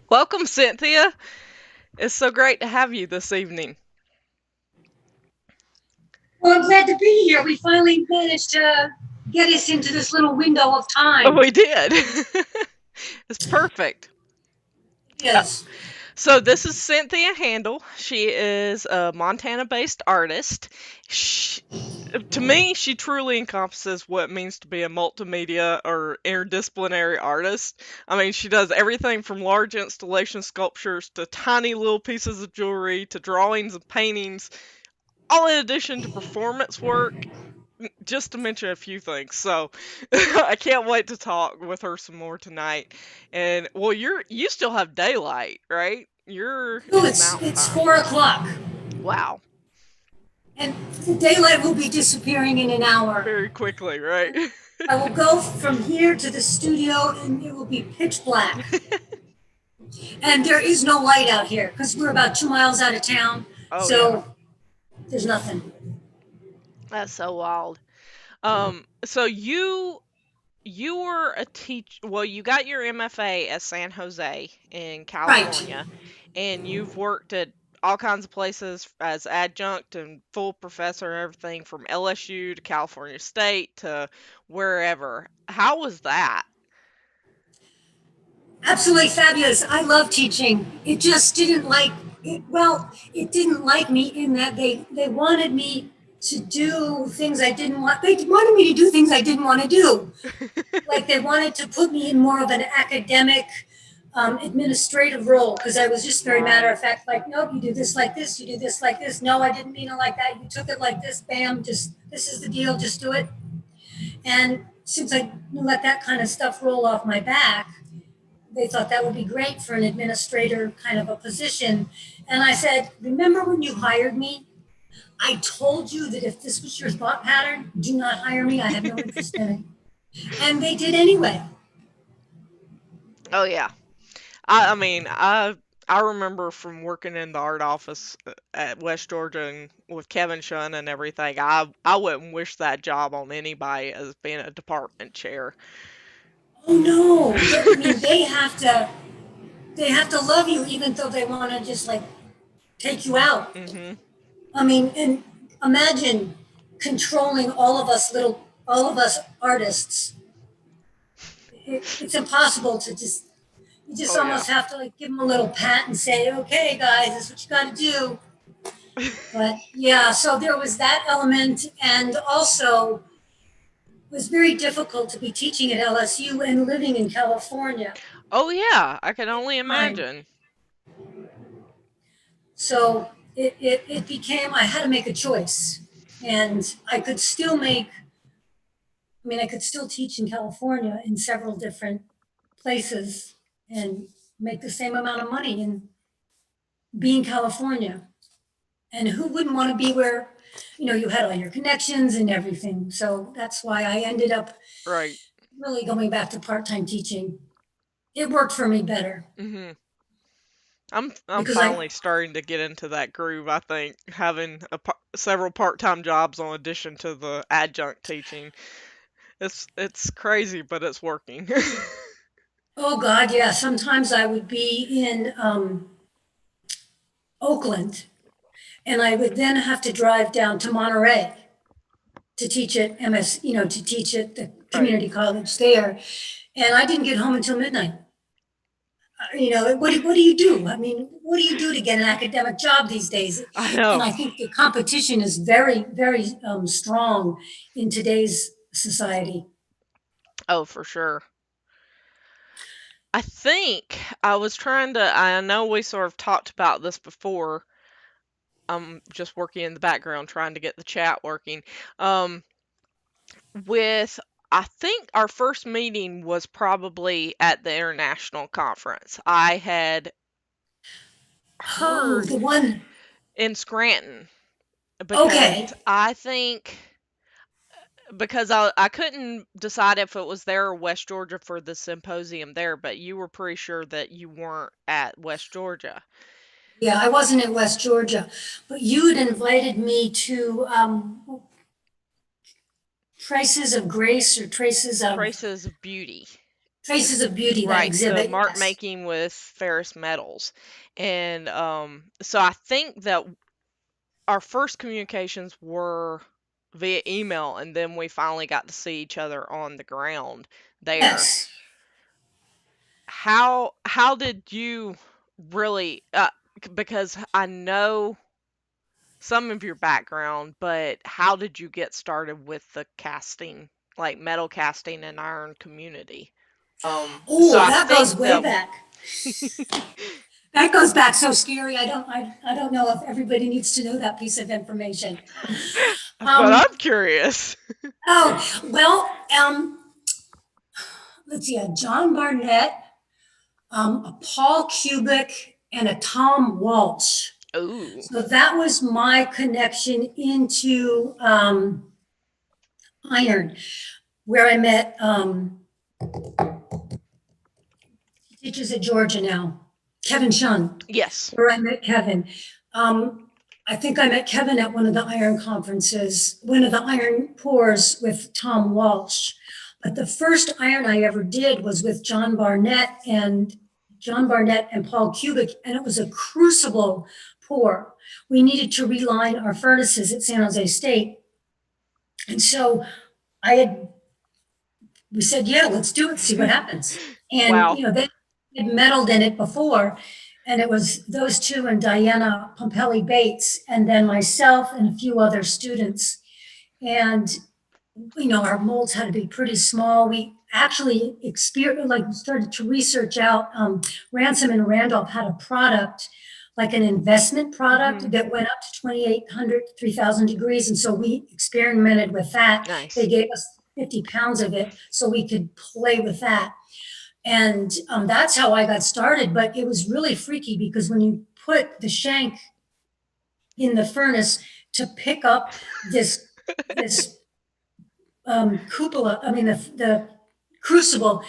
Welcome, Cynthia. It's so great to have you this evening. Well, I'm glad to be here. We finally managed to get us into this little window of Oh, time. we did. It's perfect. Uh, Yes. So, this is Cynthia Handel. She is a Montana based artist. She, to me, she truly encompasses what it means to be a multimedia or interdisciplinary artist. I mean, she does everything from large installation sculptures to tiny little pieces of jewelry to drawings and paintings, all in addition to performance work, just to mention a few things. So I can't wait to talk with her some more tonight. And well, you still have daylight, right? You're Oh, in it's mountain time. 4 o'clock, Wow. and the daylight will be disappearing in an hour. Very quickly, right? I will go from here to the studio, and it will be pitch black. And there is no light out here because we're about 2 miles out of town, Oh yeah. so there's nothing. That's so wild. So you were a teach well, you got your MFA at San Jose in Right. California, and you've worked at all kinds of places as adjunct and full professor and everything from LSU to California State to wherever. How was that? Absolutely fabulous. I love teaching. It just didn't like it. Well, it didn't like me in that they wanted me to do things I didn't want. They wanted me to do things I didn't want to do. Like they wanted to put me in more of an academic, administrative role because I was just very matter Right. of fact. Like, nope, you do this like this. You do this like this. No, I didn't mean it like that. You took it like this. Bam. Just this is the deal. Just do it. And since I let that kind of stuff roll off my back, they thought that would be great for an administrator kind of a position. And I said, remember when you hired me? I told you that if this was your thought pattern, do not hire me. I have no interest in it. And they did anyway. Oh yeah. I mean, I remember from working in the art office at West Georgia and with Kevin Shun and everything. I wouldn't wish that job on anybody as being a department chair. Oh no. I mean, they have to love you even though they want to just like take you out. Mhm. I mean, and imagine controlling all of us artists. It's impossible to just you just Oh yeah. almost have to like give them a little pat and say, okay, guys, this is what you got to do. But yeah, so there was that element. And also, it was very difficult to be teaching at LSU and living in California Oh yeah, I can at only the time. imagine. So it became, I had to make a choice. And I could still I could still teach in California in several different places and make the same amount of money and be in California. And who wouldn't want to be where, you had all your connections and everything. So that's why I ended up Right. really going back to part-time teaching. It worked for me better Mhm. I'm because I finally starting to get into that groove. I think having several part-time jobs on addition to the adjunct teaching. It's crazy, but it's working. oh God, yeah, sometimes I would be in Oakland and I would then have to drive down to Monterey to teach at to teach at the Right. community college there. And I didn't get home until midnight. What do you do? I mean, what do you do to get an academic job these days? I And know. I think the competition is very, very strong in today's society. Oh, for sure. I think I was trying to. I know we sort of talked about this before. I'm just working in the background trying to get the chat working. Um, with I think our first meeting was probably at the international conference. I had Oh, heard the one. in Scranton because Okay. I think because I couldn't decide if it was there or West Georgia for the symposium there, but you were pretty sure that you weren't at West Georgia. Yeah, I wasn't in West Georgia, but you had invited me to Traces of Grace or Traces of Beauty. Traces of Beauty, that Right, the exhibit, mark yes. making with ferrous metals. And so I think that our first communications were via email, and then we finally got to see each other on the ground there. Yes. How did you really because I know some of your background, but how did you get started with the casting, like metal casting and iron community? So Oh, I that goes think way that back. That goes back so scary. I don't know if everybody needs to know that piece of information. but Um, I'm curious. oh, well, let's see, a John Barnett, a Paul Kubik, and a Tom Walsh. Ooh. So that was my connection into iron, where I met teachers at Georgia now, Kevin Shun, Yes. where I met Kevin. Um, I think I met Kevin at one of the iron conferences, one of the iron pours with Tom Walsh. But the first iron I ever did was with John Barnett and Paul Kubik, and it was a crucible pour. We needed to reline our furnaces at San Jose State. And so I had we said, yeah, let's do it, see what happens. And, Wow. you know, they had meddled in it before. And it was those two and Diana Pompelli Bates, and then myself and a few other students. And, you know, our molds had to be pretty small. We actually started to research out. Ransom and Randolph had a product, like an investment product Hmm. that went up to 2,800, 3,000 degrees. And so we experimented with that. They Nice. gave us 50 pounds of it so we could play with that. And that's how I got started. But it was really freaky because when you put the shank in the furnace to pick up this cupola, I mean the crucible,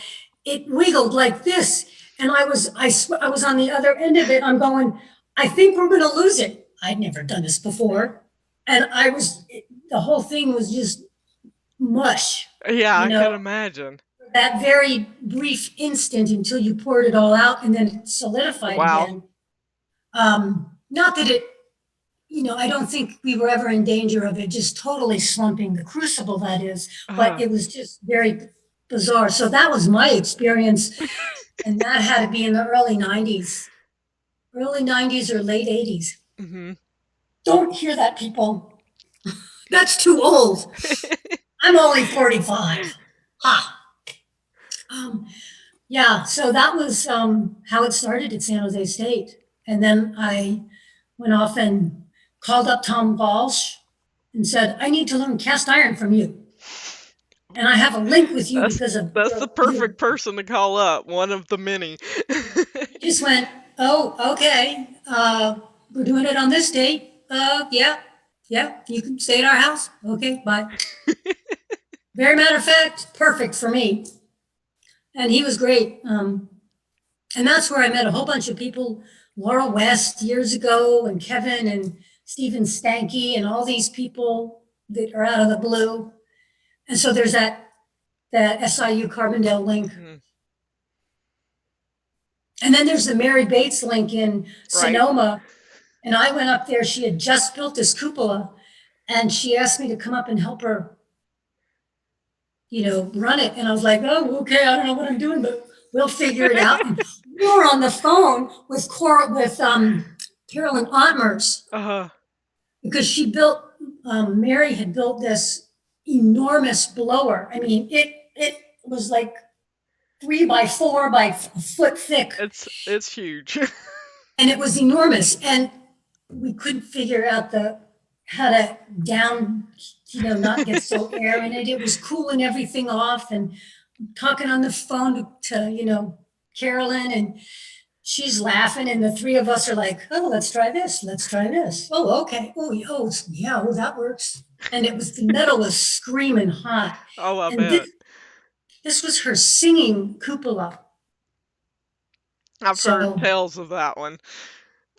it wiggled like this, and I was on the other end of it. I'm going, I think we're going to lose it. I'd never done this before, and the whole thing was just mush, Yeah, you I know, can imagine. that very brief instant until you poured it all out and then it solidified Wow. again. Not that it, you know, I don't think we were ever in danger of it just totally slumping the crucible, that is, but Uh, it was just very bizarre. So that was my experience. And that had to be in the early 90s or late 80s. hmm Don't hear that, people. That's too old. I'm only 45. Ha. Um, yeah, so that was how it started at San Jose State. And then I went off and called up Tom Walsh and said, I need to learn cast iron from you. And I have a link with you that's because of that's the perfect person to call up. One of the many. he just went, oh, okay. We're doing it on this date. Yeah, yeah, you can stay at our house. Okay, bye. Very matter of fact, perfect for me. And he was great. And that's where I met a whole bunch of people, Laura West years ago, and Kevin and Stephen Stanky, and all these people that are out of the blue. And so there's that SIU Carbondale link. Mhm. And then there's the Mary Bates link in Right. Sonoma. And I went up there. She had just built this cupola, and she asked me to come up and help her, you know, run it. And I was like, oh, okay, I don't know what I'm doing, but we'll figure it out. And we were on the phone with Carolyn Ottmers, Uh-huh. because Mary had built this enormous blower. I mean, it was like 3 by 4 by a foot thick, It's huge. and it was enormous. And we couldn't figure out how to not get so air in it. It was cooling everything off, and talking on the phone to Carolyn, and she's laughing, and the three of us are like, oh, let's try this. Let's try this. Oh, okay. Yeah, that works. And the metal was screaming hot. Oh, I And bet. this was her singing cupola. I've heard So, tales of that one.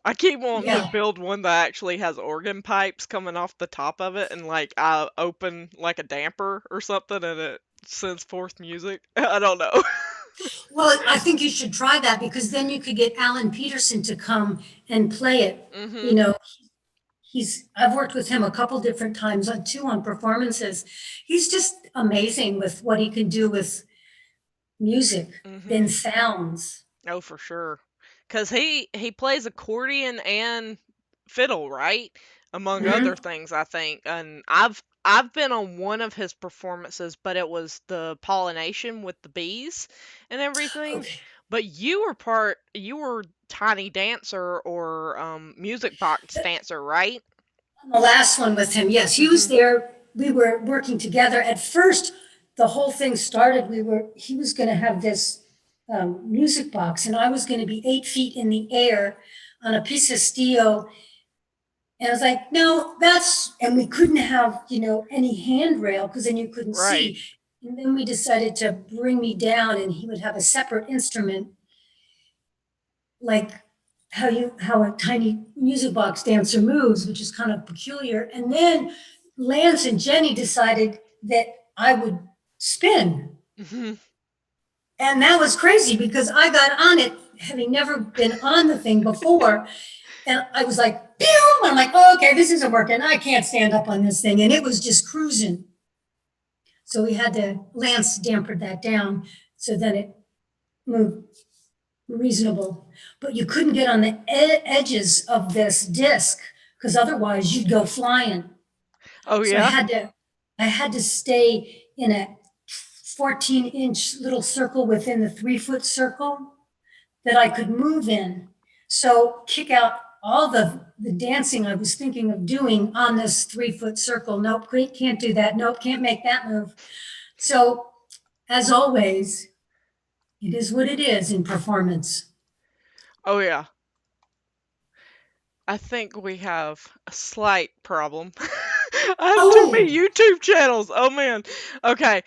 I keep wanting to yeah. build one that actually has organ pipes coming off the top of it, and like I open like a damper or something and it sends forth music. I don't know. Well, I think you should try that because then you could get Alan Peterson to come and play it. You Mhm. know, I've worked with him a couple different times on too on performances. He's just amazing with what he can do with music Mhm. and sounds. Oh, for sure. Cause he plays accordion and fiddle, right? Among other Mhm. things, I think. And I've been on one of his performances, but it was the pollination with the bees and everything. Okay. But you were tiny dancer or music box dancer, right? The last one with him, yes, he was Mhm. there. We were working together. At first, the whole thing started. He was going to have this music box, and I was going to be 8 feet in the air on a piece of steel. And I was like, no, and we couldn't have, any handrail because then you couldn't Right. see. And then we decided to bring me down, and he would have a separate instrument, like how a tiny music box dancer moves, which is kind of peculiar. And then Lance and Jenny decided that I would spin. Mhm. And that was crazy because I got on it having never been on the thing before. And I was like, pew! And I'm like, oh, okay, this isn't working. I can't stand up on this thing. And it was just cruising. So Lance dampered that down. So then it moved reasonable. But you couldn't get on the edges of this disc because otherwise you'd go flying. Oh So yeah. I had to stay in a 14-inch little circle within the 3-foot circle that I could move in. So kick out all the dancing I was thinking of doing on this 3-foot circle. Nope, can't do that. Nope, can't make that move. So as always, it is what it is in performance. Oh yeah. I think we have a slight problem. I have too Oh, many YouTube channels. Oh man. Okay.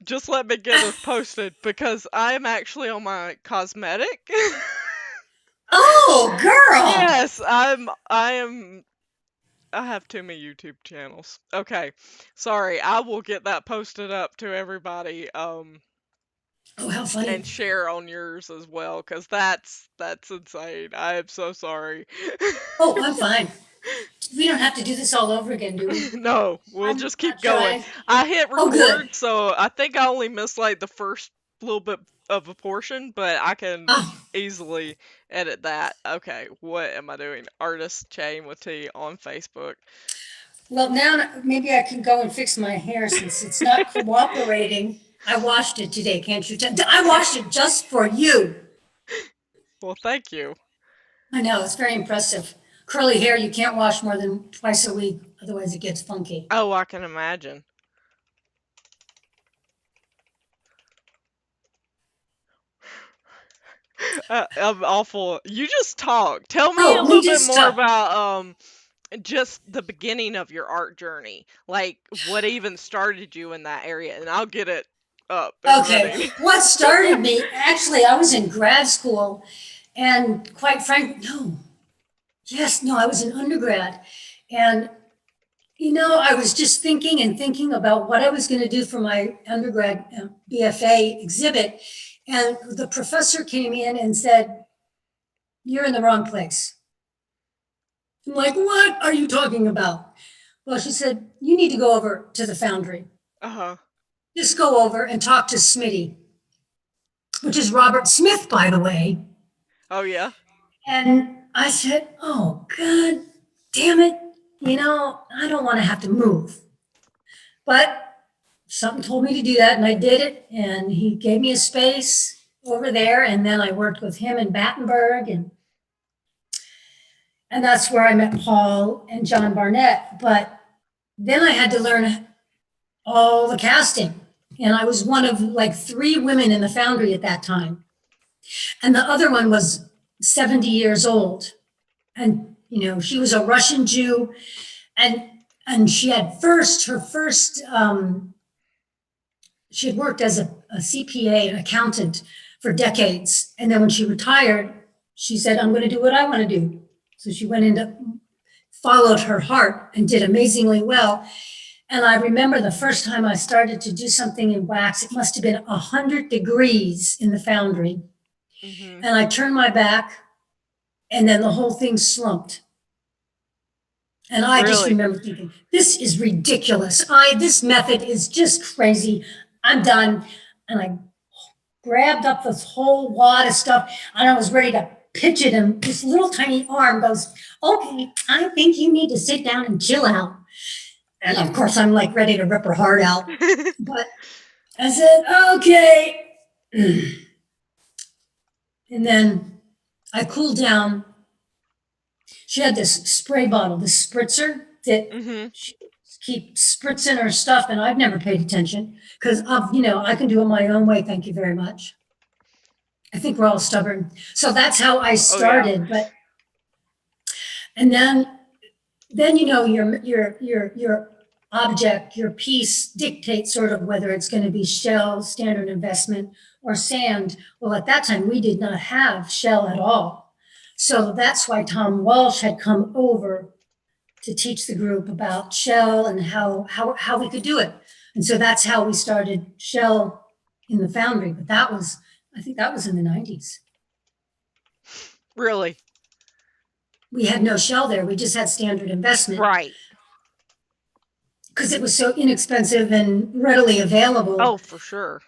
Just let me get this posted because I am actually on my cosmetic. oh, girl. Yes, I have too many YouTube channels. Okay. Sorry. I will get that posted up to everybody Oh, how funny. and share on yours as well cuz that's insane. I am so sorry. Oh, I'm fine. We don't have to do this all over again, do we? No, we'll I'm just keep not sure going. I hit oh, good. record, so I think I only missed like the first little bit of a portion, but I can Oh, easily edit that. Okay, what am I doing? Artist chain with T on Facebook. well, now maybe I can go and fix my hair since it's not cooperating. I washed it today, can't you tell? I washed it just for you. Well, thank you. I know, it's very impressive. Curly hair, you can't wash more than twice a week, otherwise it gets funky. Oh, I can imagine. I'm awful. You just talk. Tell me a Oh, me little bit just more talk. about just the beginning of your art journey. Like what even started you in that area, and I'll get it up and Okay, running. what started me, actually, I was in grad school, and quite frankly, no, yes, no, I was an undergrad. And, I was just thinking and thinking about what I was going to do for my undergrad BFA exhibit. And the professor came in and said, you're in the wrong place. I'm like, what are you talking about? Well, she said, you need to go over to the foundry. Uh-huh. Just go over and talk to Smitty, which is Robert Smith, by the way. Oh yeah. And I said, oh, God damn it. I don't want to have to move. But something told me to do that, and I did it. And he gave me a space over there. And then I worked with him in Battenberg. And that's where I met Paul and John Barnett. But then I had to learn all the casting. And I was one of like 3 women in the foundry at that time. And the other one was 70 years old. And, she was a Russian Jew. And she had she had worked as a CPA, an accountant for decades. And then when she retired, she said, I'm going to do what I want to do. So she went into, followed her heart and did amazingly well. And I remember the first time I started to do something in wax, it must have been 100 degrees in the foundry. Hmm. And I turned my back, and then the whole thing slumped. And I just Really? remember thinking, this is ridiculous. This method is just crazy. I'm done. And I grabbed up this whole wad of stuff, and I was ready to pitch it. And this little tiny arm goes, okay, I think you need to sit down and chill out. And of course, I'm like ready to rip her heart out. But I said, okay. And then I cooled down. She had this spray bottle, this spritzer that Hmm. she keeps spritzing her stuff, and I've never paid attention because I can do it my own way. Thank you very much. I think we're all stubborn. So that's how I Oh yeah. started. But and then your object, your piece dictates sort of whether it's going to be shell, standard investment, or sand. Well, at that time we did not have shell at all. So that's why Tom Walsh had come over to teach the group about shell and how we could do it. And so that's how we started shell in the foundry. But I think that was in the 90s. Really? We had no shell there. We just had standard investment Right. because it was so inexpensive and readily available. Oh, for sure.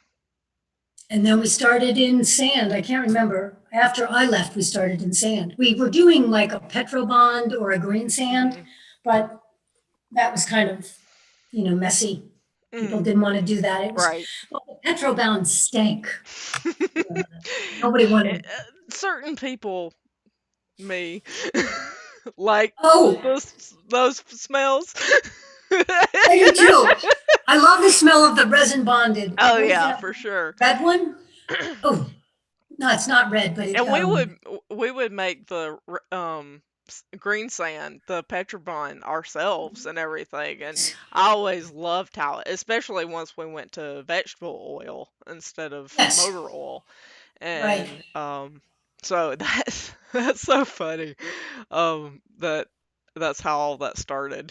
And then we started in sand. I can't remember. After I left, we started in sand. We were doing like a Petrobond or a green sand, Hmm. but that was kind of, messy. People Mm, didn't want to do that. It was, right. well, the Petrobond stank. Nobody wanted. Certain people, me, like Oh, those smells. I do too. I love the smell of the resin bonded. Oh What is yeah, that for sure. red one? Oh, no, it's not red, but And we would make the green sand, the Petrobond ourselves and everything. And I always loved how, especially once we went to vegetable oil instead of yes, motor oil. right. And so that's so funny. That's how all that started.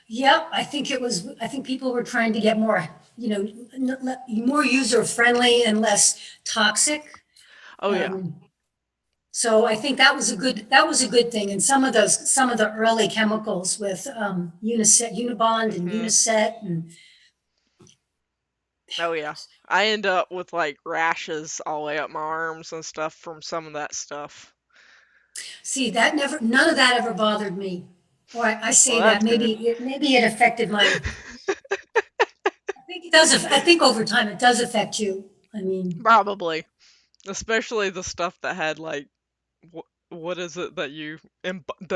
Yep, I think people were trying to get more, more user friendly and less toxic. Oh yeah. Um, so I think that was a good thing. And some of the early chemicals with Unibond and Hmm. Uniset and Oh yeah. I end up with like rashes all the way up my arms and stuff from some of that stuff. see none of that ever bothered me. Or I Well, say that that's good. maybe it affected I think it does. I think over time it does affect you. I mean, Probably, especially the stuff that had like what is it that the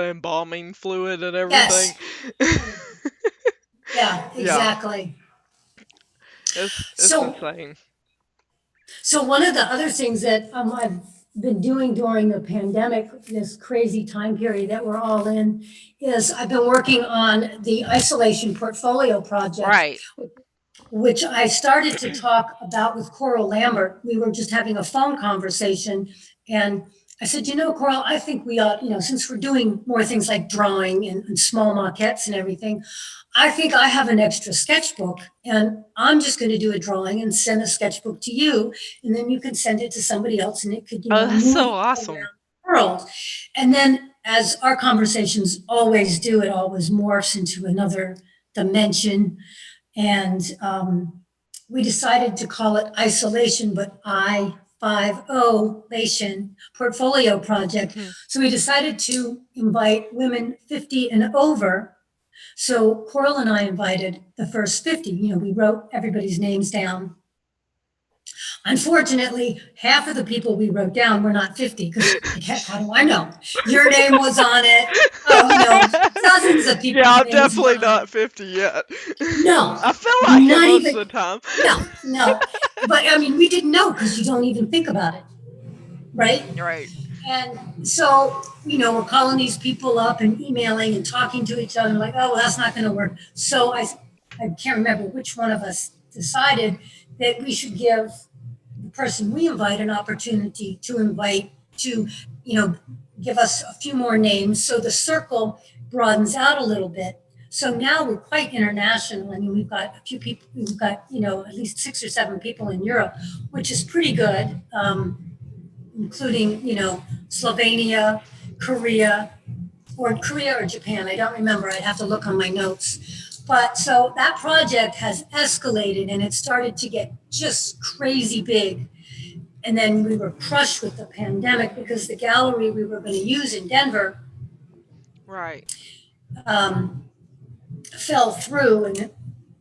embalming fluid and everything. yes, yeah, Yeah, exactly. it's So insane. So one of the other things that I've been doing during the pandemic, this crazy time period that we're all in, is I've been working on the isolation portfolio project, Right. which I started to talk about with Coral Lambert. We were just having a phone conversation, and I said, Coral, I think we ought, since we're doing more things like drawing and small maquettes and everything, I think I have an extra sketchbook, and I'm just going to do a drawing and send a sketchbook to you, and then you can send it to somebody else, and it could, Oh, that's move so around awesome. the world. And then, as our conversations always do, it always morphs into another dimension. And we decided to call it isolation, but I-50 portfolio project. Hmm. So we decided to invite women 50 and over. So Coral and I invited the first 50. We wrote everybody's names down. Unfortunately, half of the people we wrote down were not 50 because how do I know? Your name was on it. Oh, dozens of Yeah, people's I'm names were definitely on not it. 50 yet. No, I feel like it not most even, of the time. no, no. But I mean, we didn't know because you don't even think about it, right? Right. And so, we're calling these people up and emailing and talking to each other like, oh, well, that's not going to work. So I can't remember which one of us decided that we should give the person we invite an opportunity to invite to, give us a few more names. So the circle broadens out a little bit. So now we're quite international. I mean, we've got a few people, we've got, at least 6 or 7 people in Europe, which is pretty good, including, Slovenia, Korea, or Korea or Japan. I don't remember. I'd have to look on my notes. But so that project has escalated and it started to get just crazy big. And then we were crushed with the pandemic because the gallery we were going to use in Denver Right. um, fell through and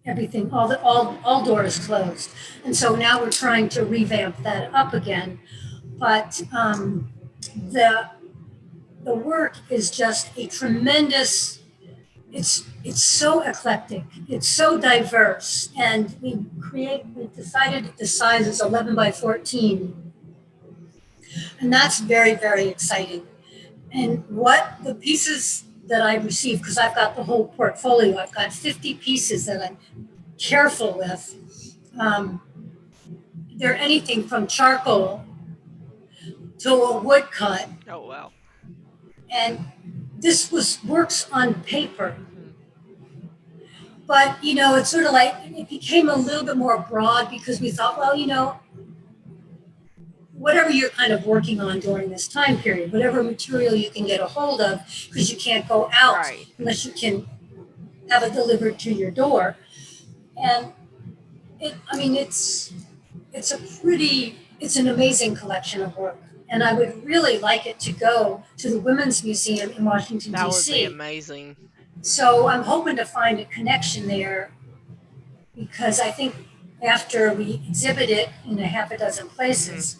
everything, all doors closed. And so now we're trying to revamp that up again. But the the work is just a tremendous. It's so eclectic. It's so diverse, and we decided the size is 11 by 14, and that's very exciting. And what the pieces that I received, because I've got the whole portfolio, I've got 50 pieces that I'm careful with. Um, they're anything from charcoal to a woodcut, Oh wow. and this was works on paper. Hmm. But it's sort of like it became a little bit more broad because we thought, well, whatever you're kind of working on during this time period, whatever material you can get a hold of, because you can't go out Right. unless you can have it delivered to your door. And I mean, it's an amazing collection of work. And I would really like it to go to the Women's Museum in Washington, That would be D.C. amazing. So I'm hoping to find a connection there because I think after we exhibit it in a half a dozen Hmm. places,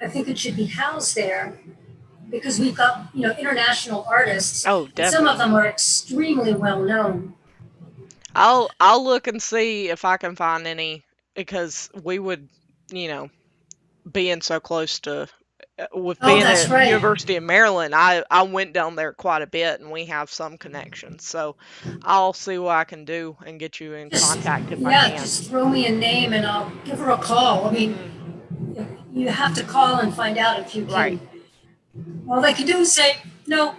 I think it should be housed there because we've got, international artists Oh, and some of definitely. them are extremely well known. I'll look and see if I can find any because we would, you know, being so close to with Oh, being that's at right. University of Maryland, I went down there quite a bit and we have some connections. So I'll see what I can do and get you in Just, contact if I yeah, can. just throw me a name and I'll give her a call. I mean, Mhm. you have to call and find out if you Right. can. All they can do is say no,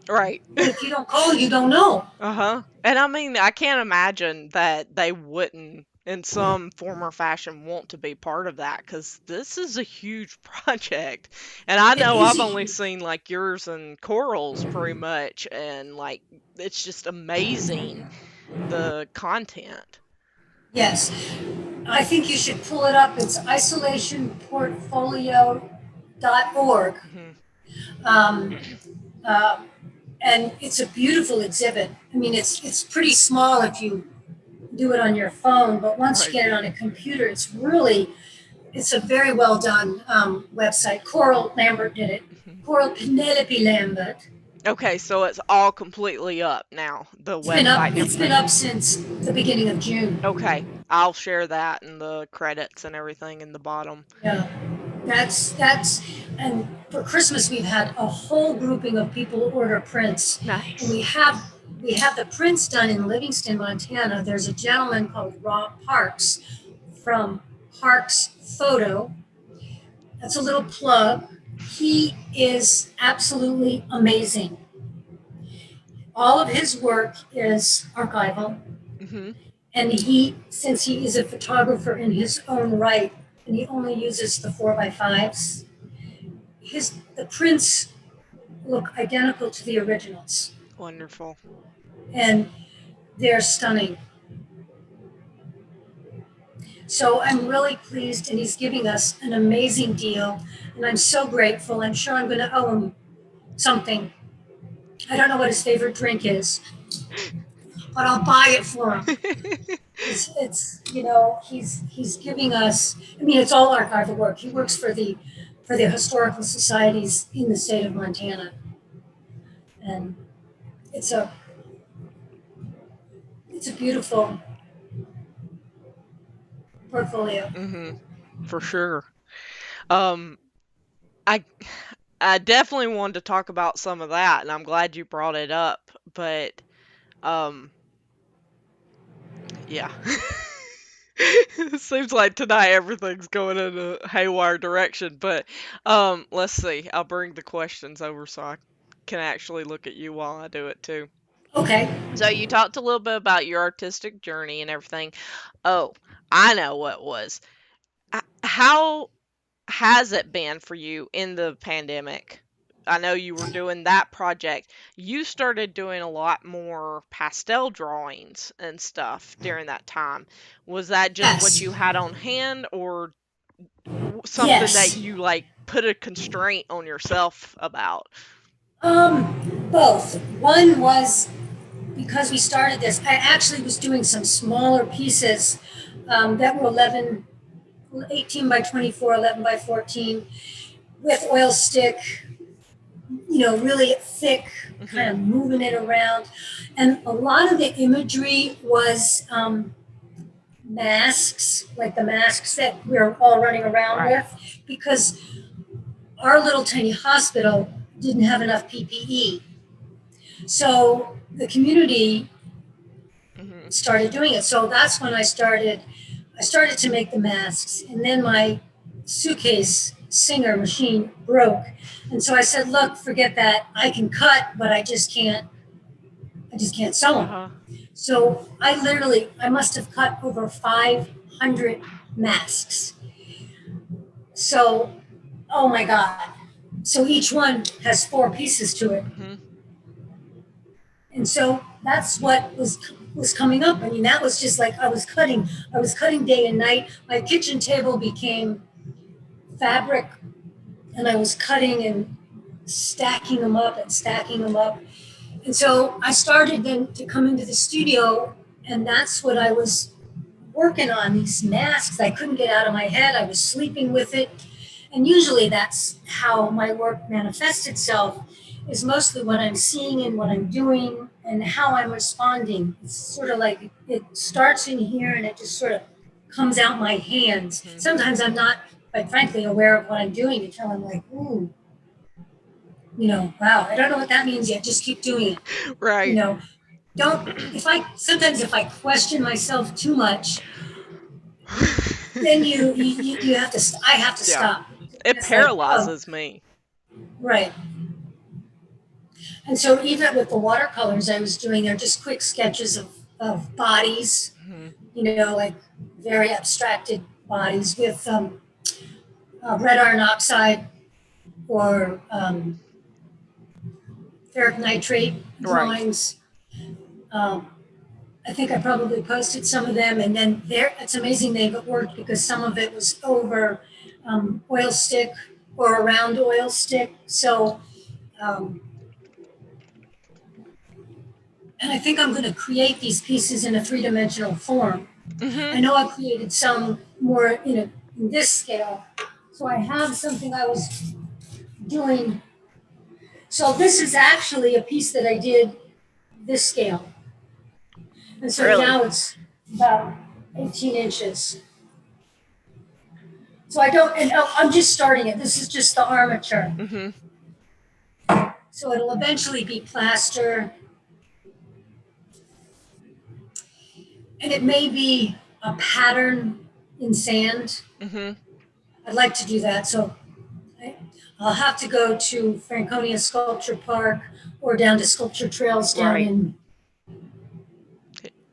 Right. but if you don't call, you don't know. Uh-huh. And I mean, I can't imagine that they wouldn't, in some form or fashion, want to be part of that because this is a huge project. And I It know is I've a only huge, seen like yours and Coral's pretty much, and like it's just amazing the content. yes. I think you should pull it up. It's isolationportfolio.org. Hmm. Um, uh, and it's a beautiful exhibit. I mean, it's pretty small if you do it on your phone, but once you Right. get it on a computer, it's a very well done website. Coral Lambert did it. Mhm. Coral Penelope Lambert. Okay, so it's all completely up now, the It's been up. website and It's been everything. up since the beginning of June. Okay, I'll share that in the credits and everything in the bottom. Yeah, that's and for Christmas we've had a whole grouping of people order prints, and Nice. we have the prints done in Livingston, Montana. There's a gentleman called Rob Parks from Parks Photo. That's a little plug. He is absolutely amazing. All of his work is archival, Hmm. and since he is a photographer in his own right, and he only uses the 4x5s, the prints look identical to the originals, Wonderful. and they're stunning. So I'm really pleased, and he's giving us an amazing deal, and I'm so grateful. I'm sure I'm going to owe him something. I don't know what his favorite drink is, but I'll buy it for him. It's he's giving us. I mean, it's all archival work. He works for the historical societies in the state of Montana, and it's a it's a beautiful portfolio. Hmm. For sure. Um, I I definitely wanted to talk about some of that, and I'm glad you brought it up. But um, yeah. It seems like tonight everything's going in a haywire direction. But let's see. I'll bring the questions over so I can actually look at you while I do it too. Okay. So you talked a little bit about your artistic journey and everything. Oh, I know what it was. How has it been for you in the pandemic? I know you were doing that project. You started doing a lot more pastel drawings and stuff during that time. Was that just what Yes. you had on hand, or something that Yes. you like put a constraint on yourself about? Both. One was because we started this, I actually was doing some smaller pieces that were 18 by 24, 11 by 14 with oil stick, really thick, kind of Mhm. moving it around. And a lot of the imagery was masks, like the masks that we're all running around Right. with, because our little tiny hospital didn't have enough PPE. So the community Mhm. started doing it. So that's when I started to make the masks, and then my suitcase singer machine broke. And so I said, look, forget that. I can cut, but I just can't sew them. Uh-huh. So I must have cut over 500 masks. So, oh my God. So each one has 4 pieces to it. Mhm. And so that's what was coming up. I mean, that was just like I was cutting day and night. My kitchen table became fabric, and I was cutting and stacking them up and stacking them up. And so I started then to come into the studio, and that's what I was working on, these masks. I couldn't get out of my head. I was sleeping with it. And usually that's how my work manifests itself, is mostly what I'm seeing and what I'm doing and how I'm responding. It's sort of like it starts in here and it just sort of comes out my hands. Mhm. Sometimes I'm not, quite frankly, aware of what I'm doing until I'm like, ooh, wow, I don't know what that means yet. Just keep doing it. You Right. know, don't, if I question myself too much, then you have to, I have to Yeah. stop. It It's like, oh, paralyzes me. right. And so even with the watercolors I was doing, they're just quick sketches of bodies, Mhm. like very abstracted bodies with red iron oxide or ferric nitrate Right. drawings. Um, I think I probably posted some of them, and then it's amazing they've worked because some of it was over oil stick or around oil stick. So, um, and I think I'm going to create these pieces in a 3-dimensional form. I Mhm. know I created some more in this scale. So I have something I was doing. So this is actually a piece that I did this scale. And so Really. now it's about 18 inches. So I don't, and I'm just starting it. This is just the armature. Mhm. So it'll eventually be plaster, and it may be a pattern in sand. Mhm. I'd like to do that. So I, I'll have to go to Franconia Sculpture Park or down to Sculpture Trails down Right. in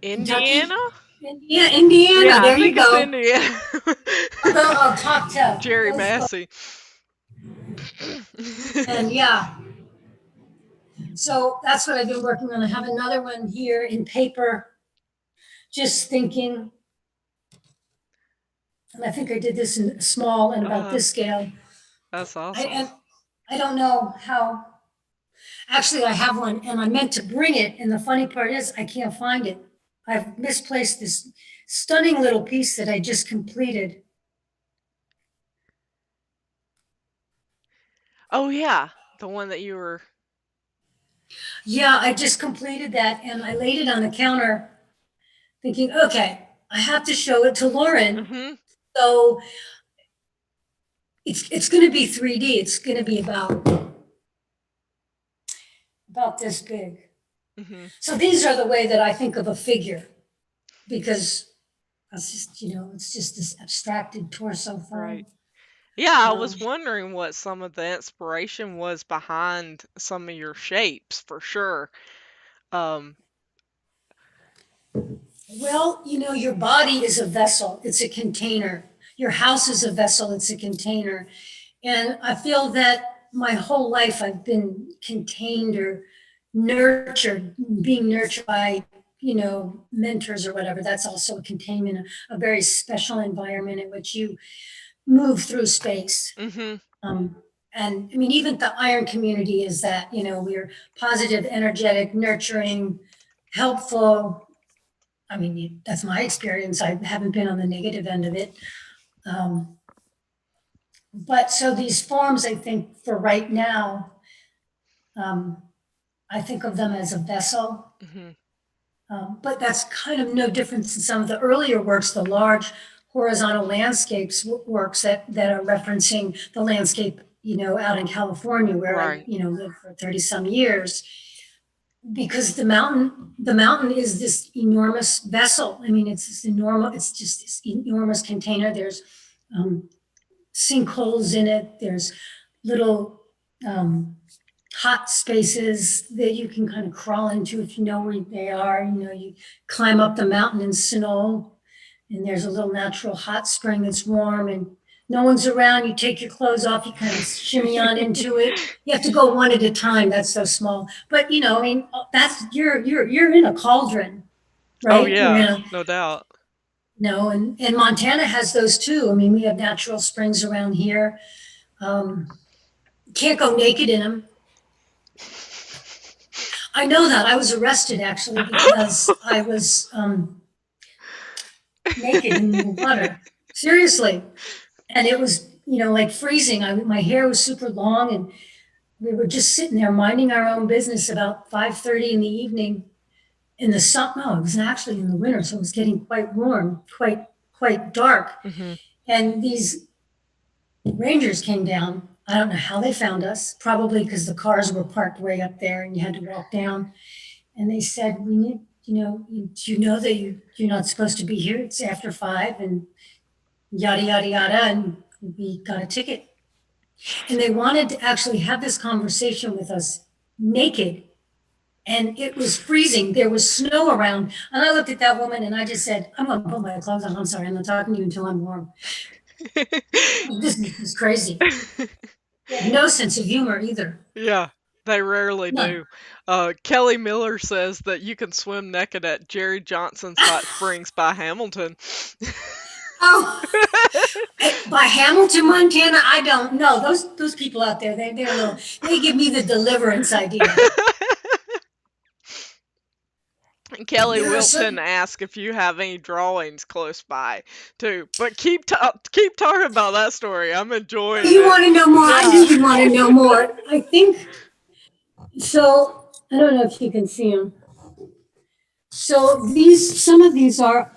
Kentucky. Indiana? Indiana. Yeah, I There you think it's go. Indiana. I'll talk to Jerry those folks. Massey. And yeah, so that's what I've been working on. I have another one here in paper, just thinking. And I think I did this in small and about uh, this scale. that's awesome. And I don't know how. Actually, I have one, and I meant to bring it. And the funny part is, I can't find it. I've misplaced this stunning little piece that I just completed. Oh yeah, the one that you were. Yeah, I just completed that, and I laid it on the counter, thinking, okay, I have to show it to Lauren. Mhm. So it's going to be 3D. It's going to be about this big. Mhm. So these are the way that I think of a figure, because it's just it's just this abstracted torso Right. form. Yeah, I Um, was wondering what some of the inspiration was behind some of your shapes for sure. Um, Well, your body is a vessel, it's a container. Your house is a vessel, it's a container. And I feel that my whole life I've been contained or nurtured, being nurtured by, mentors or whatever. That's also a containment, a very special environment in which you move through space. mhm. Um, and I mean, even the iron community is that, we're positive, energetic, nurturing, helpful. I mean, that's my experience. I haven't been on the negative end of it. Um, but so these forms, I think for right now, um, I think of them as a vessel. Mhm. But that's kind of no different than some of the earlier works, the large horizontal landscapes works that are referencing the landscape, out in California where I, Right. lived for 30 some years. Because the mountain is this enormous vessel. I mean, it's just this enormous container. There's um, sinkholes in it. There's little hot spaces that you can kind of crawl into if you know where they are. You climb up the mountain in snow, and there's a little natural hot spring that's warm, and no one's around. You take your clothes off, you kind of shimmy on into it. You have to go one at a time. That's so small. But I mean, that's you're in a cauldron, Oh right? You're in yeah, a no doubt. and Montana has those too. I mean, we have natural springs around here. Um, can't go naked in them. I know that. I was arrested actually because I was naked in the water. Seriously. And it was, like freezing. My hair was super long, and we were just sitting there minding our own business about 5:30 in the evening in the sun. No, it was actually in the winter, so it was getting quite warm, quite dark. Mhm. And these rangers came down. I don't know how they found us, probably because the cars were parked way up there and you had to walk down. And they said, we need, do you know that you're not supposed to be here? It's after 5 and yada, yada, yada. And we got a ticket. And they wanted to actually have this conversation with us naked. And it was freezing. There was snow around. And I looked at that woman and I just said, I'm going to put my clothes on. I'm sorry. I'm not talking to you until I'm warm. This is crazy. They have no sense of humor either. Yeah, they rarely None. do. Kelly Miller says that you can swim naked at Jerry Johnson's Hot Springs by Hamilton. Oh, by Hamilton, Montana, I don't know. Those people out there, they're a little. They give me the deliverance idea. Kelly There are Wilton certain. asked if you have any drawings close by too. But keep talking about that story. I'm enjoying You it. want to know more? I knew Yeah. you want to know more. I think so. I don't know if you can see them. So some of these are.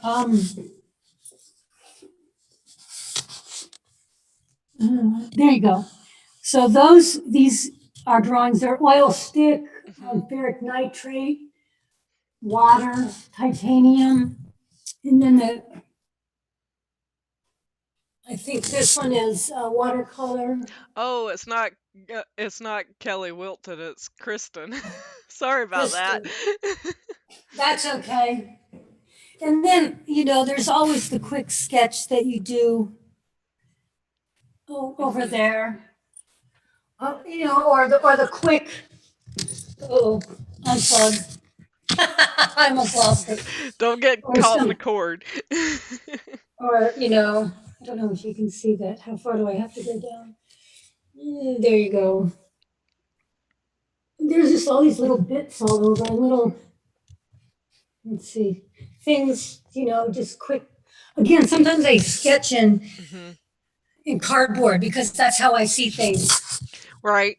There you go. So these are drawings. They're oil stick, Mhm. ferric nitrate, water, titanium, and then I think this one is watercolor. Oh, it's not Kelly Wilton. It's Kristen. Sorry about that. Kristen, that's okay. And then, there's always the quick sketch that you do over Mhm. there. Or the quick, oh, unplug. I almost lost it. Don't get Or caught in the some, cord. or, I don't know if you can see that. How far do I have to go down? There you go. There's just all these little bits all over, let's see, things, just quick. Again, sometimes I sketch Mhm. in cardboard because that's how I see things. Right.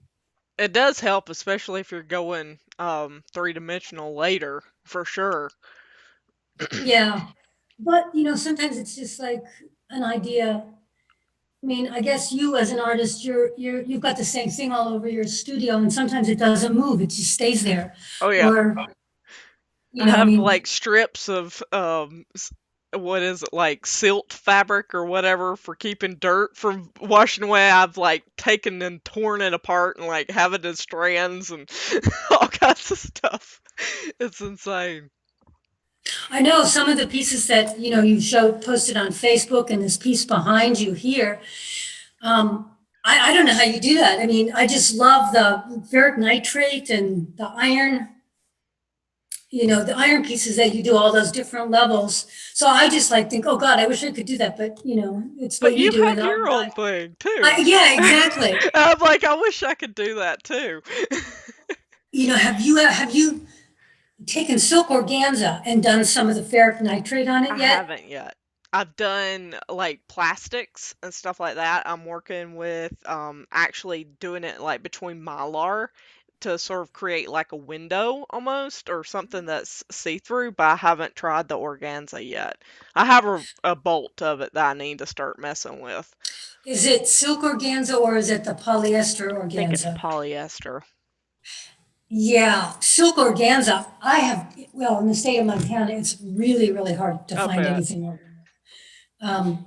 It does help, especially if you're going three-dimensional later, for sure. Yeah. But, sometimes it's just like an idea. I mean, I guess you as an artist, you've got the same thing all over your studio, and sometimes it doesn't move, it just stays there. Oh yeah. Or, I I have mean, like strips of what is it, like silt fabric or whatever for keeping dirt from washing away. I've like taken and torn it apart and like have it as strands and all kinds of stuff. It's insane. I know some of the pieces that, you showed posted on Facebook and this piece behind you here. I don't know how you do that. I mean, I just love the ferric nitrate and the iron, the iron pieces that you do all those different levels. So I just like think, oh God, I wish I could do that. But, it's But what you you do. have And your own thing too. yeah, exactly. I'm like, I wish I could do that too. Have you taken silk organza and done some of the ferric nitrate on I it yet? haven't yet. I've done like plastics and stuff like that. I'm working with actually doing it like between mylar to sort of create like a window almost or something that's see-through, but I haven't tried the organza yet. I have a bolt of it that I need to start messing with. Is it silk organza or is it the polyester I think it's organza? polyester. Yeah, silk organza. Well, in the state of Montana, it's really, really hard to I find bet. anything like that.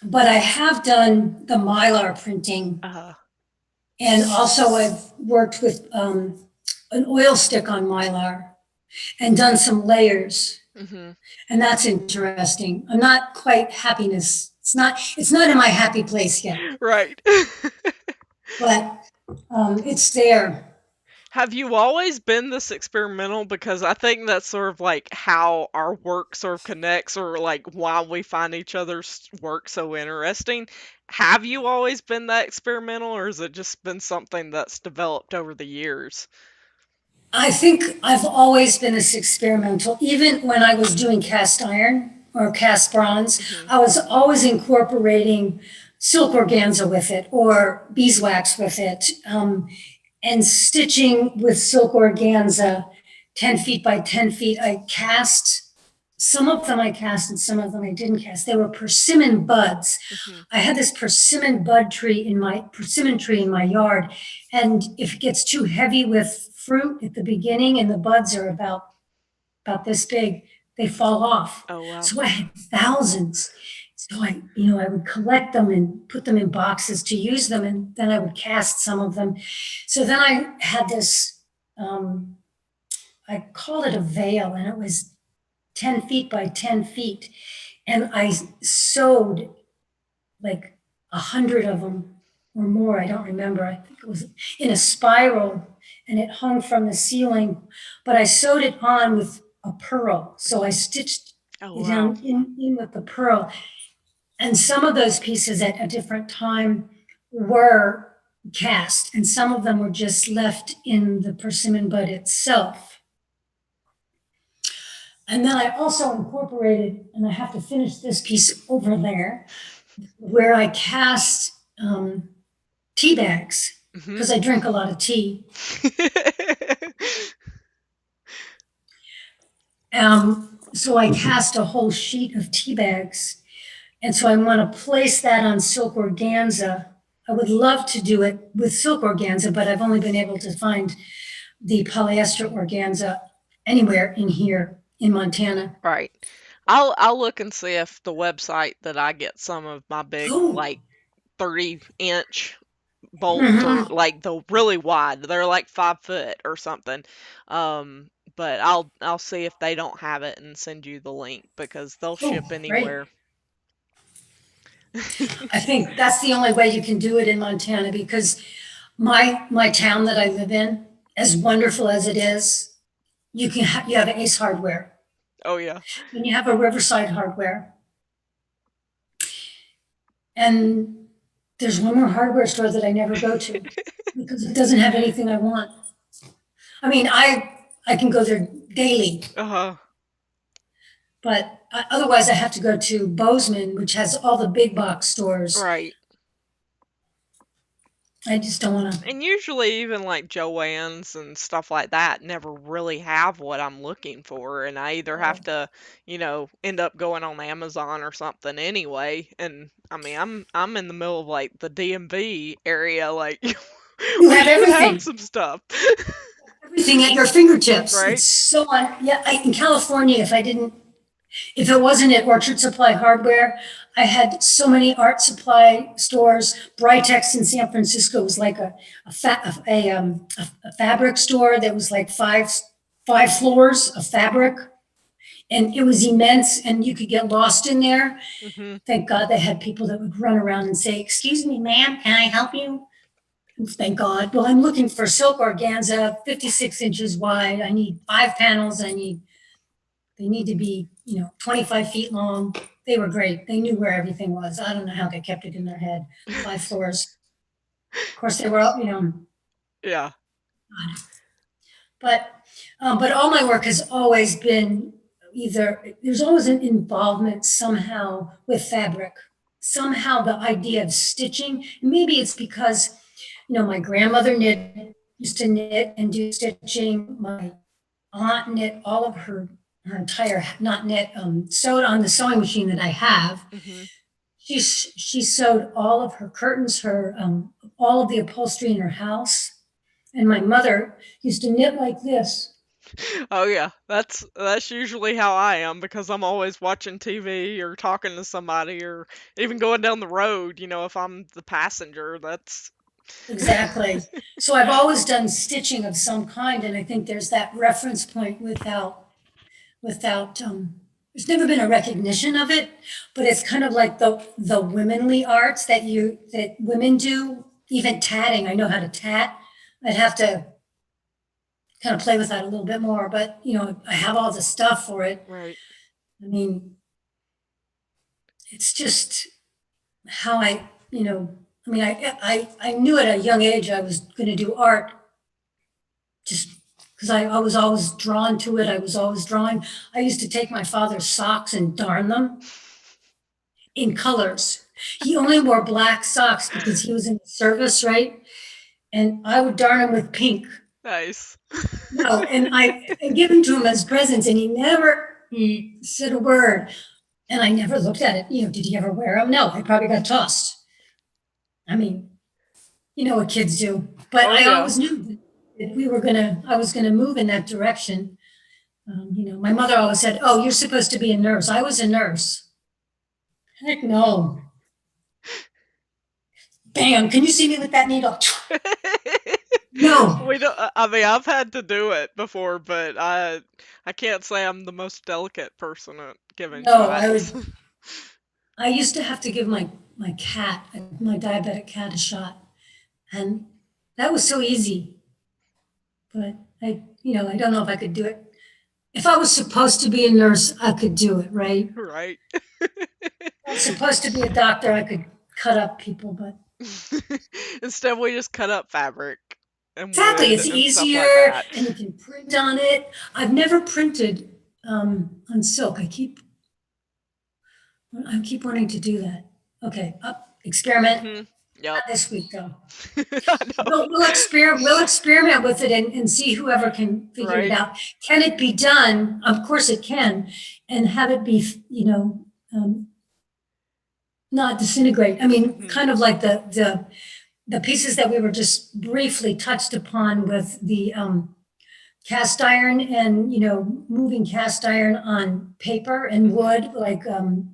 But I have done the Mylar printing, Uh, and also I've worked with an oil stick on Mylar and done some layers, hmm and that's interesting. I'm not quite happiness. It's not in my happy place yet, Right. but it's there. Have you always been this experimental? Because I think that's sort of like how our work sort of connects, or like why we find each other's work so interesting. Have you always been that experimental, or has it just been something that's developed over the years? I think I've always been this experimental. Even when I was doing cast iron or cast bronze, hmm I was always incorporating silk organza with it or beeswax with it, and stitching with silk organza, 10 feet by 10 feet. I cast some of them I cast and some of them I didn't cast. They were persimmon buds. hmm I had this persimmon tree in my yard. And if it gets too heavy with fruit at the beginning and the buds are about this big, they fall off. Oh wow. So I had thousands. So I would collect them and put them in boxes to use them, and then I would cast some of them. So then I had this, I called it a veil, and it was 10 feet by 10 feet. And I sewed like 100 of them or more. I don't remember. I think it was in a spiral and it hung from the ceiling. But I sewed it on with a pearl. So I stitched Oh it wow. down in with the pearl. And some of those pieces at a different time were cast, and some of them were just left in the persimmon bud itself. And then I also incorporated, and I have to finish this piece over there, where I cast tea bags hmm because I drink a lot of tea. So I cast a whole sheet of tea bags. And so I want to place that on silk organza. I would love to do it with silk organza, but I've only been able to find the polyester organza anywhere in here in Montana. Right. I'll look and see if the website that I get some of my big Oh, like 30-inch bolts or mhm. like the really wide. They're like 5 foot or something. But I'll see if they don't have it and send you the link because they'll Oh, ship great. anywhere. I think that's the only way you can do it in Montana because my town that I live in, as wonderful as it is, you have Ace Hardware Oh yeah. and you have a Riverside Hardware, and there's one more hardware store that I never go to because it doesn't have anything I want. I mean, I can go there daily, Uh-huh. but otherwise I have to go to Bozeman, which has all the big box stores. Right. I just don't want to. And usually even like Joann's and stuff like that never really have what I'm looking for, and I either have to, end up going on Amazon or something anyway. And I mean, I'm in the middle of like the DMV area, like You we have should have everything. some stuff. Everything at your fingertips. It's Right? so on. Yeah, in California, if I didn't If it wasn't at Orchard Supply Hardware, I had so many art supply stores. Britex in San Francisco was like a fabric store that was like five floors of fabric, and it was immense, and you could get lost in there. Hmm. Thank God they had people that would run around and say, "Excuse me, ma'am, can I help you?" Thank God. Well, I'm looking for silk organza, 56 inches wide. I need 5 panels. They need to be, 25 feet long. They were great. They knew where everything was. I don't know how they kept it in their head. 5 floors. Of course, they were, Yeah. but all my work has always been there's always an involvement somehow with fabric. Somehow the idea of stitching, maybe it's because, my grandmother used to knit and do stitching. My aunt knit all of her entire, not knit, sewed on the sewing machine that I have. Hmm. She sewed all of her curtains, all of the upholstery in her house. And my mother used to knit like this. Oh yeah, that's usually how I am because I'm always watching TV or talking to somebody or even going down the road, if I'm the passenger, that's Exactly. So I've always done stitching of some kind, and I think there's that reference point without there's never been a recognition of it, but it's kind of like the womanly arts that women do. Even tatting, I know how to tat. I'd have to kind of play with that a little bit more, but I have all the stuff for it. right. I mean, it's just how I knew at a young age I was going to do art just because I was always drawn to it. I was always drawing. I used to take my father's socks and darn them in colors. He only wore black socks because he was in the service, right? And I would darn them with pink. Nice. No, and I give them to him as presents, and he said a word, and I never looked at it. Did he ever wear them? No, they probably got tossed. I mean, you know what kids do. But Oh I yeah. always knew that I was gonna move in that direction. My mother always said, "Oh, you're supposed to be a nurse." I was a nurse. Heck no. Bam! Can you see me with that needle? No, We don't I mean, I've had to do it before, but I can't say I'm the most delicate person at giving no. shots. I used to have to give my diabetic cat, a shot, and that was so easy. But I don't know if I could do it. If I was supposed to be a nurse, I could do it, right? Right. If I was supposed to be a doctor, I could cut up people, but Instead we just cut up fabric and exactly, wood it's and stuff easier like that. and you can print on it. I've never printed on silk. I keep wanting to do that. Okay, experiment. Hmm. Not Yep. this week though. I know. We'll experiment with it and see whoever can figure it Right. out. Can it be done? Of course it can, and have it be, not disintegrate. I mean, Hmm. kind of like the pieces that we were just briefly touched upon with the cast iron and moving cast iron on paper and Hmm. wood, like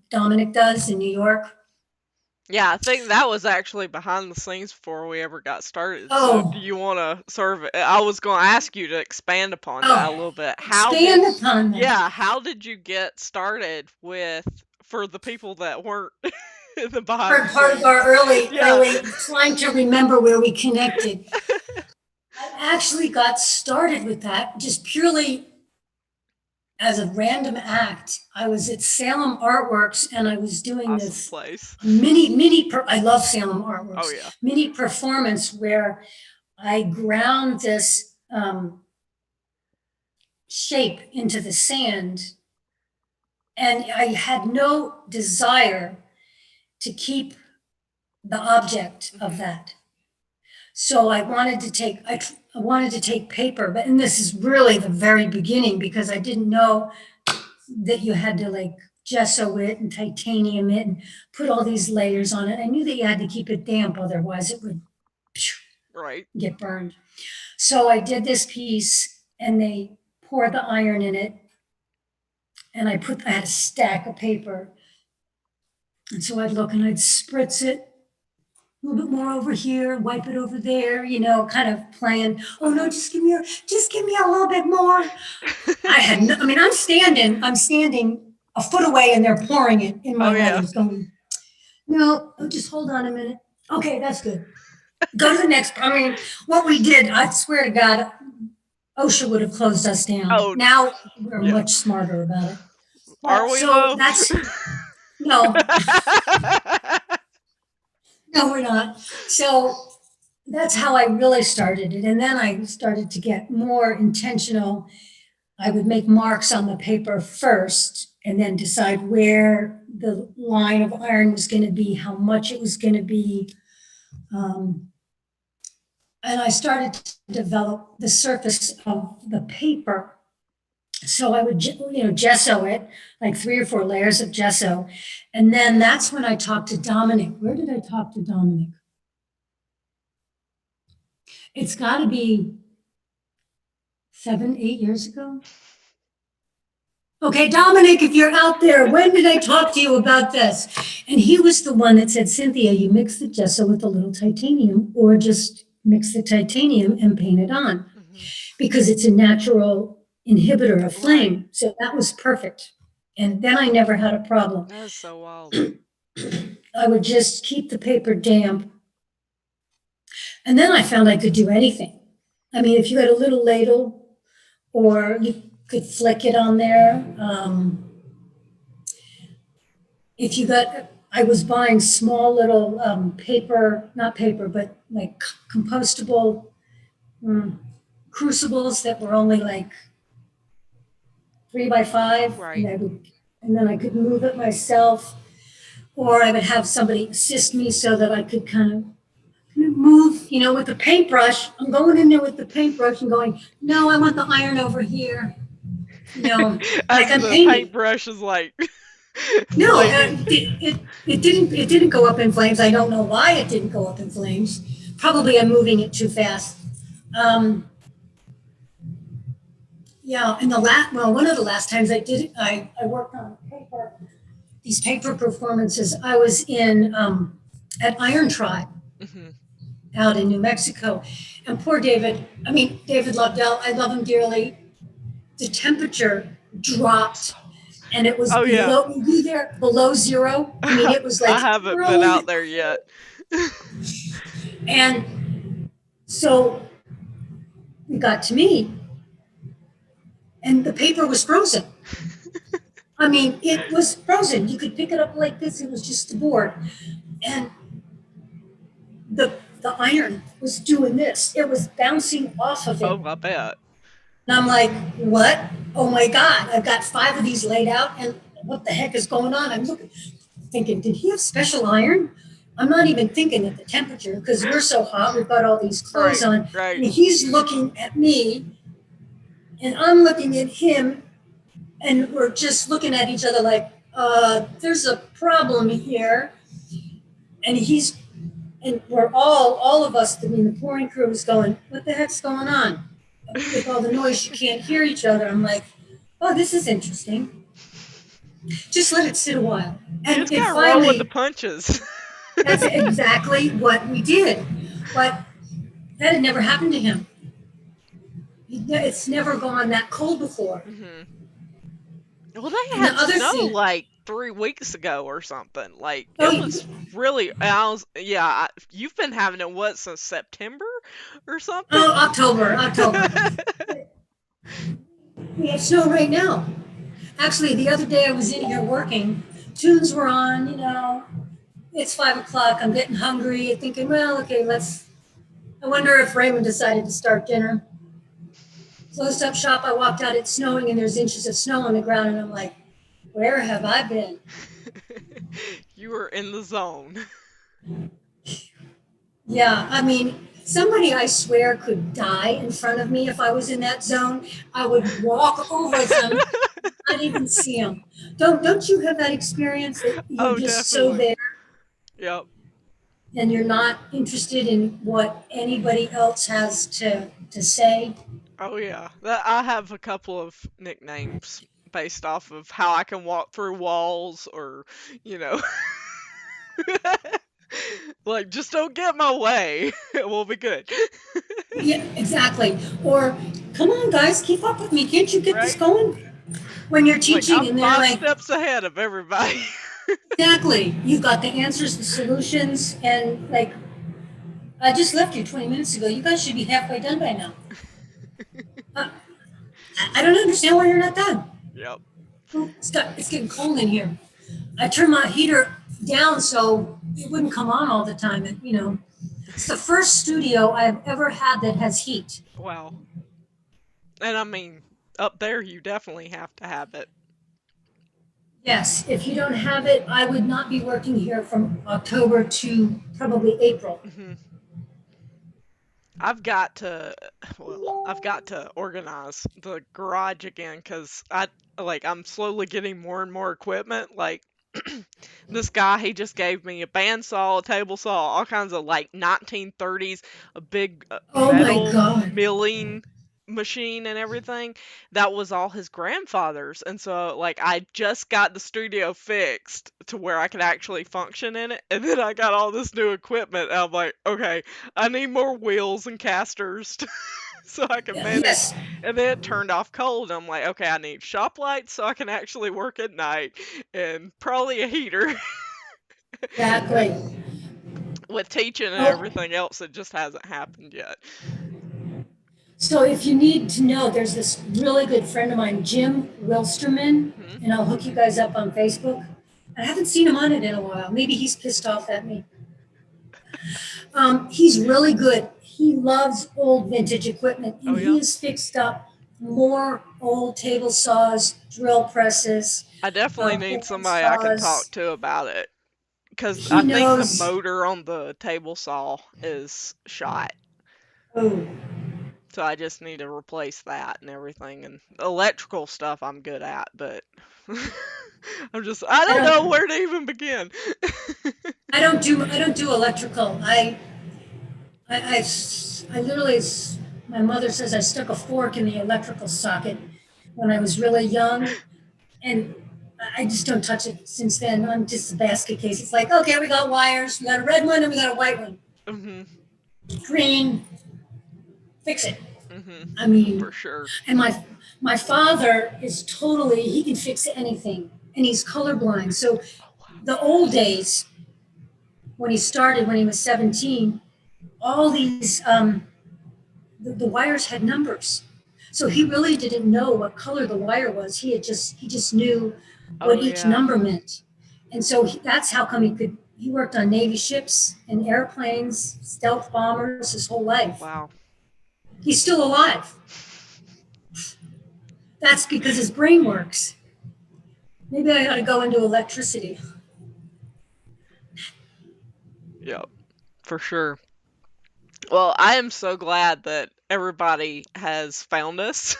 Dominic does in New York. Yeah, I think that was actually behind the scenes before we ever got started. So, do Oh, you want to sort of? I was going to ask you to expand upon that a oh, little bit. expand upon that. Yeah, how did you get started with, for the people that weren't in the behind the Part of our scenes? early, Yeah. early trying to remember where we connected. I actually got started with that just purely as a random act. I was at Salem Artworks and I was doing Awesome this place. I love Salem Oh Artworks, yeah. mini performance where I ground this shape into the sand, and I had no desire to keep the object of Hmm. that. So I wanted to take paper, but and this is really the very beginning because I didn't know that you had to like gesso it and titanium it and put all these layers on it. I knew that you had to keep it damp, otherwise it would Right. get burned. So I did this piece and they poured the iron in it and I had a stack of paper. And so I'd look and I'd spritz it a little bit more over here, wipe it over there, kind of playing. Oh no, just give me a little bit more. I mean, I'm standing a foot away and they're pouring it in my Oh yeah. letters going, no, oh, just hold on a minute. Okay, that's good. Go to the next. I mean, what we did, I swear to God, OSHA would have closed us down. Oh Now we're yeah. much smarter about it. Are But we so though? no, no, we're not. So that's how I really started it. And then I started to get more intentional. I would make marks on the paper first and then decide where the line of iron was going to be, how much it was going to be. Um, and I started to develop the surface of the paper. So I would, gesso it, like 3 or 4 layers of gesso. And then that's when I talked to Dominic. Where did I talk to Dominic? It's got to be 7, 8 years ago. Okay, Dominic, if you're out there, when did I talk to you about this? And he was the one that said, Cynthia, you mix the gesso with a little titanium, or just mix the titanium and paint it on, because it's a natural inhibitor of flame. Right. So that was perfect. And then I never had a problem. That is so wild. I would just keep the paper damp. And then I found I could do anything. I mean, if you had a little ladle, or you could flick it on there. If you got, I was buying small little paper, not paper, but like compostable crucibles that were only like 3 by 5, Right. and then I could move it myself, or I would have somebody assist me so that I could kind of move, with the paintbrush. I'm going in there with the paintbrush and going, no, I want the iron over here. Like As I'm the painting. paintbrush is like No, flaming. it didn't go up in flames. I don't know why it didn't go up in flames. Probably I'm moving it too fast. Um, yeah, and one of the last times I did it, I worked on these paper performances. I was in at Iron Tribe out in New Mexico, and poor David. I mean, David Lobdell. I love him dearly. The temperature dropped, and it was Oh yeah. below zero. I mean, it was I like haven't been really, out there yet. and so we got to me, and the paper was frozen. I mean, it was frozen. You could pick it up like this. It was just a board, and the iron was doing this. It was bouncing off of it. Oh, I bet. And I'm like, what? Oh my God, I've got 5 of these laid out, and what the heck is going on? I'm thinking, did he have special iron? I'm not even thinking at the temperature, because we're so hot, we've got all these clothes Right. on, Right. and he's looking at me, and I'm looking at him, and we're just looking at each other like, there's a problem here. And we're all of us, I mean, the pouring crew is going, what the heck's going on? With all the noise, you can't hear each other. I'm like, oh, this is interesting. Just let it sit a while. You And just it gotta roll with the finally, punches. that's exactly what we did. But that had never happened to him. It's never gone that cold before. Well, they And the had other snow thing, like 3 weeks ago or something. Like it oh, was really. You've been having it what since September or something? oh, October. We have snow right now. Actually, the other day I was in here working. Tunes were on, it's 5 o'clock. I'm getting hungry, thinking, well, okay, I wonder if Raymond decided to start dinner. Closed up shop. I walked out. It's snowing, and there's inches of snow on the ground, and I'm like, where have I been? You were in the zone. Yeah, I mean, somebody I swear could die in front of me if I was in that zone. I would walk over them, not even see them. Don't you have that experience that you're Oh, just so definitely. there Yep. and you're not interested in what anybody else has to say? Oh yeah. I have a couple of nicknames based off of how I can walk through walls or, you know, like just don't get in my way. We'll be good. Yeah, exactly. Or, come on, guys, keep up with me. Can't you get this Right? going? When you're Like teaching I'm and they're 5 like, steps ahead of everybody. exactly, you've got the answers, the solutions, and like, I just left you 20 minutes ago. You guys should be halfway done by now. Uh, I don't understand why you're not done. Yep. Oh, it's getting cold in here. I turned my heater down so it wouldn't come on all the time. And, it's the first studio I've ever had that has heat. Wow. And I mean, up there you definitely have to have it. Yes, if you don't have it, I would not be working here from October to probably April. Hmm. I've got to organize the garage again because I'm slowly getting more and more equipment. Like this guy, he just gave me a bandsaw, a table saw, all kinds of like 1930s, a big Oh my metal God. milling machine and everything. That was all his grandfather's. And so like I just got the studio fixed to where I could actually function in it. And then I got all this new equipment. And I'm like, okay, I need more wheels and casters so I can manage. Yes, And then it turned off cold. I'm like, okay, I need shop lights so I can actually work at night and probably a heater. exactly. With teaching and Oh, everything else, it just hasn't happened yet. so if you need to know, there's this really good friend of mine, Jim Wilsterman, Hmm. and I'll hook you guys up on Facebook. I haven't seen him on it in a while. Maybe he's pissed off at me. He's really good. He loves old vintage equipment, Oh and he yeah. has fixed up more old table saws, drill presses, I definitely need somebody I can talk bandsaws. to about it because He I think the knows. motor on the table saw is shot. Oh, So I just need to replace that and everything. And electrical stuff I'm good at, but I I don't know don't. where to even begin. I don't do electrical. I, I literally, my mother says I stuck a fork in the electrical socket when I was really young, and I just don't touch it since then. I'm just a basket case. It's like, okay, we got wires, we got a red one and we got a white one. Hmm. Green, fix it. Hmm. I mean, For sure. and my father is totally, he can fix anything, and he's colorblind. So Oh wow. the old days, when he started when he was 17, all these the wires had numbers. So he really didn't know what color the wire was. He just knew what Oh each yeah. number meant. And so that's how come he worked on Navy ships and airplanes, stealth bombers his whole life. Wow. He's still alive. That's because his brain works. Maybe I ought to go into electricity. Yep. For sure. Well, I am so glad that everybody has found us.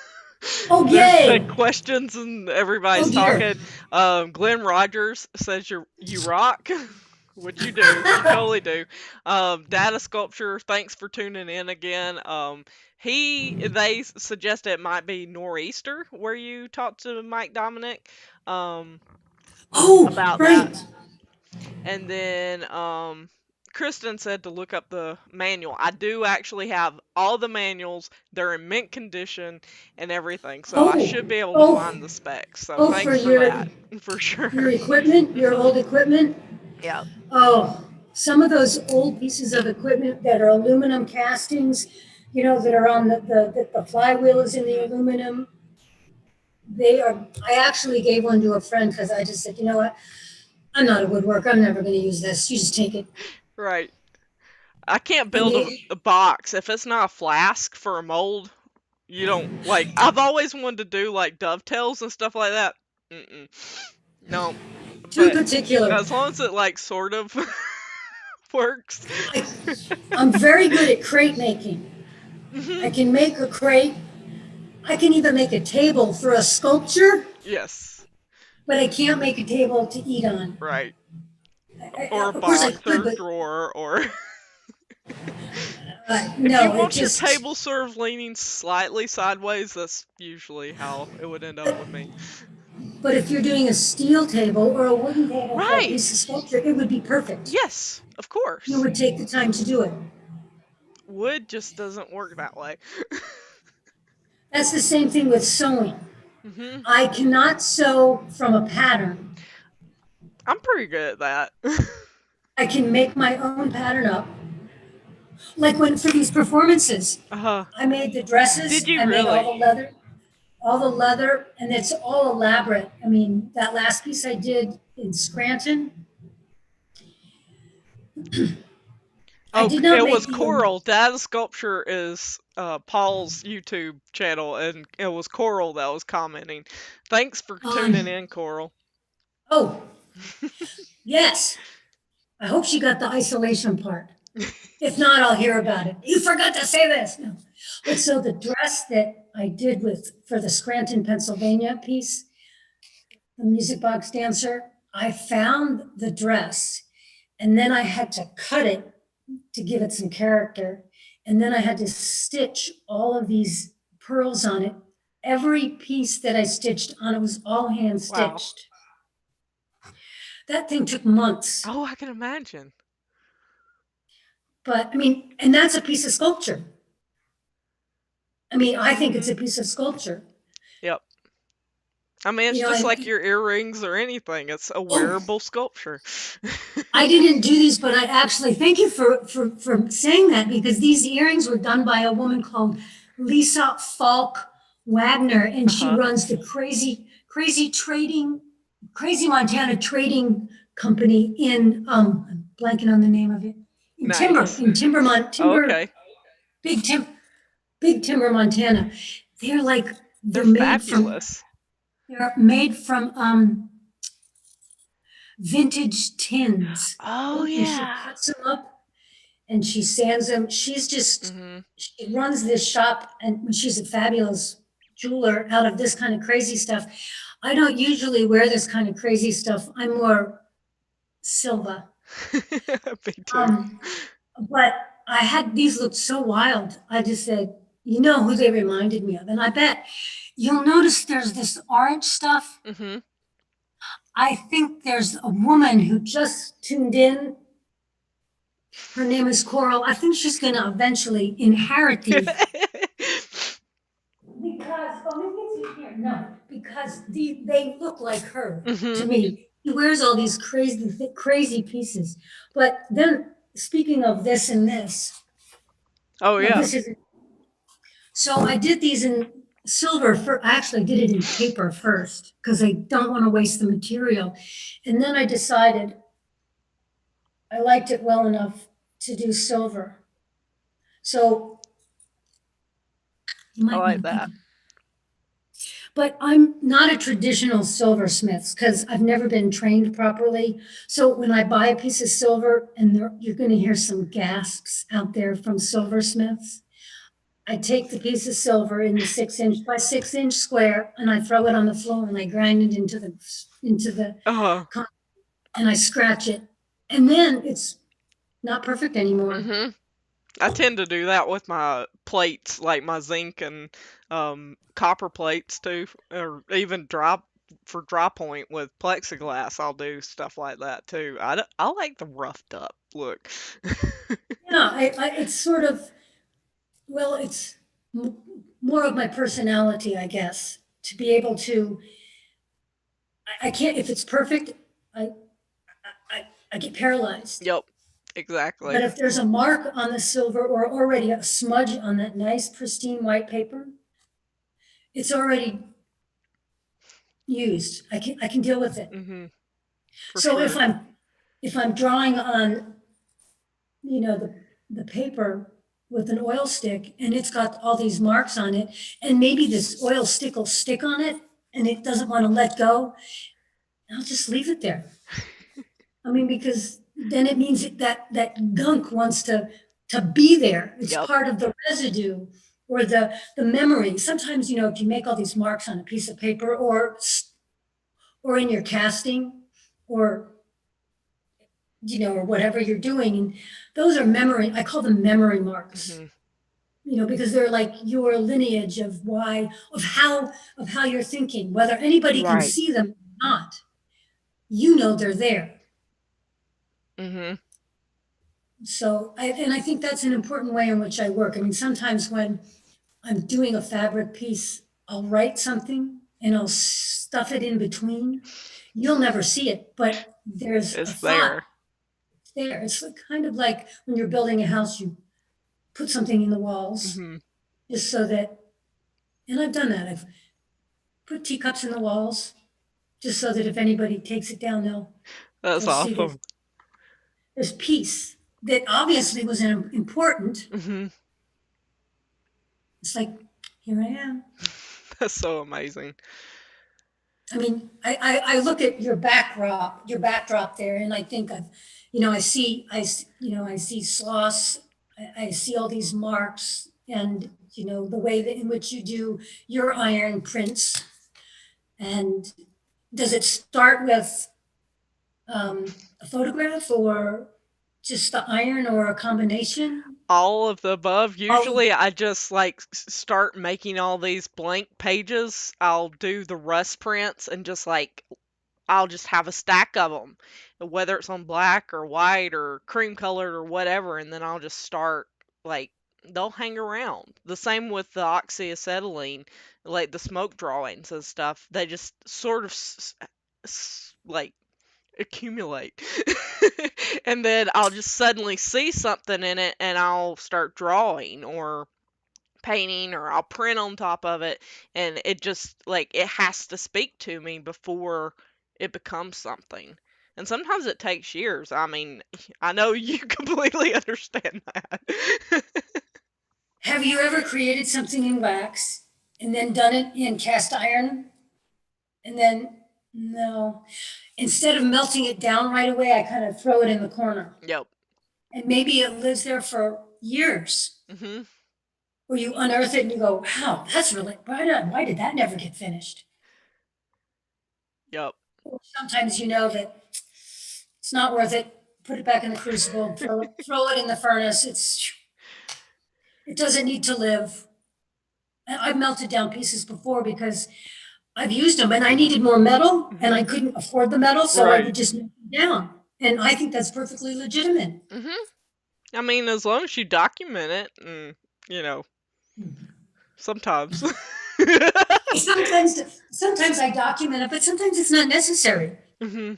Oh, There's been yay. questions and Oh, everybody's dear. talking. Glenn Rogers says you rock, which you do. You totally do. Data Sculpture, thanks for tuning in again. They suggested it might be Nor'easter where you talked to Mike Dominic Oh, about that. right. And then Kristen said to look up the manual. I do actually have all the manuals. They're in mint condition and everything. So I Oh, should be able to oh, find the specs. So oh, for thanks for that. For your sure. equipment, your Hmm. old equipment. Yeah. Oh, some of those old pieces of equipment that are aluminum castings, that are on the flywheel is in the Hmm. aluminum. I actually gave one to a friend because I just said, you know what? I'm not a woodworker. I'm never going to use this. You just take it. Right. I can't And build a box if it's not a flask for a mold. You don't like. I've always wanted to do like dovetails and stuff like that. Mm-mm. No, too but particular. as long as it like sort of works. I, I'm very good at crate making. Hmm. I can make a crate. I can even make a table for a sculpture, Yes. but I can't make a table to eat on. Right. Or a Of course I box could, or but drawer or if you no, it want your just table served leaning slightly sideways, that's usually how it would end up with me. But if you're doing a steel table or a wooden table for a Right. piece of sculpture, it would be perfect. Yes, of You course. would take the time to do it. Wood just doesn't work that way. That's the same thing with sewing. Hmm. I cannot sew from a pattern. I'm pretty good at that. I can make my own pattern up. Like when for these performances, Uh, I made the dresses, did you I made really? all the leather, and it's all elaborate. I mean, that last piece I did in Scranton, I Oh, did not it make was the, Coral. That sculpture is Paul's YouTube channel, and it was Coral that was commenting. Thanks for tuning on, in, Coral. oh, yes, I hope she got the isolation part. If not, I'll hear about it. You forgot to say this. No. But so the dress that I did with for the Scranton, Pennsylvania piece, the music box dancer, I found the dress and then I had to cut it to give it some character. And then I had to stitch all of these pearls on it. Every piece that I stitched on it was all hand Wow. stitched. That thing took months. Oh, I can imagine. But I mean, and that's a piece of sculpture. I mean, I think it's Hmm. a piece of sculpture. Yep. I mean, it's You know, just and like your earrings or anything. It's a oh, wearable sculpture. I didn't do these, but I actually thank you for saying that because these earrings were done by a woman called Lisa Falk Wagner, and she Uh-huh. runs the crazy Montana trading company in I'm blanking on the name of it Nice. in Oh, okay. big tim big timber Montana. They're like They're they're made from fabulous. they're made from vintage tins, Oh, and she yeah. cuts them up and she sands them. She's just, Hmm. she runs this shop and she's a fabulous jeweler out of this kind of crazy stuff. I don't usually wear this kind of crazy stuff. I'm more Silva. Me too. Um, but I had these looked so wild. I just said, you know who they reminded me of? And I bet you'll notice there's this orange stuff. Hmm. I think there's a woman who just tuned in. Her name is Coral. I think she's going to eventually inherit these because, oh, maybe it's in here. No, because they look like her Hmm. to me. He wears all these crazy pieces. But then, speaking of this and this, Oh, now yeah. this is, so I did these in silver. I actually did it in paper first because I don't want to waste the material. And then I decided I liked it well enough to do silver. So you I might like want to think that. of. But I'm not a traditional silversmith because I've never been trained properly. So when I buy a piece of silver, and you're going to hear some gasps out there from silversmiths, I take the piece of silver in the 6 inch by 6 inch square, and I throw it on the floor, and I grind it into the Uh-huh. and I scratch it, and then it's not perfect anymore. Hmm. I tend to do that with my plates, like my zinc and copper plates too, or even for dry point with plexiglass. I'll do stuff like that too. I like the roughed up look. Yeah, it's sort of, well, it's more of my personality, I guess, to be able to. I can't, if it's perfect, I, I get paralyzed. Yep, But exactly. if there's a mark on the silver or already a smudge on that nice pristine white paper, it's already used. I can deal with it. Hmm. For So sure. if I'm drawing on, the paper with an oil stick and it's got all these marks on it, and maybe this oil stick will stick on it and it doesn't want to let go, I'll just leave it there. I mean, because then it means that gunk wants to be there. It's Yep. part of the residue or the memory. Sometimes, if you make all these marks on a piece of paper or in your casting or or whatever you're doing, and those are memory. I call them memory marks. Hmm. because they're like your lineage of why, of how you're thinking, whether anybody can Right. see them or not, they're there. Mhm. So, and I think that's an important way in which I work. I mean, sometimes when I'm doing a fabric piece, I'll write something and I'll stuff it in between. You'll never see it, but there's a It's thought there. there. It's kind of like when you're building a house, you put something in the walls Mhm. just so that, and I've done that. I've put teacups in the walls just so that if anybody takes it down, That's they'll see awesome. this piece that obviously was important. Mhm. It's like, here I am. That's so amazing. I mean, I look at your backdrop there, and I think of, I see sloths, I see all these marks, and the way that in which you do your iron prints. And does it start with a photograph or just the iron or a combination? All of the above. All, Usually I just like start making all these blank pages. I'll do the rust prints and just like I'll just have a stack of them, whether it's on black or white or cream colored or whatever, and then I'll just start like they'll hang around. The same with the oxyacetylene, like the smoke drawings and stuff. They just sort of like accumulate. And then I'll just suddenly see something in it and I'll start drawing or painting or I'll print on top of it, and it just like it has to speak to me before it becomes something. And sometimes it takes years. I mean, I know you completely understand that. have you ever created something in wax and then done it in cast iron? And then, no, instead of melting it down right away, I kind of throw it in the corner. Yep. And maybe it lives there for years. Mhm. Or you unearth it and you go, wow, that's really, why did that never get finished? Yep. Or sometimes you know that it's not worth it. Put it back in the crucible, throw it in the furnace. It doesn't need to live. I've melted down pieces before because I've used them and I needed more metal and I Mhm. couldn't afford the metal, so I Right. would just melt it down. And I think that's perfectly legitimate. Mhm. I mean, as long as you document it, and you know, sometimes. Sometimes I document it, but sometimes it's not necessary. Mhm.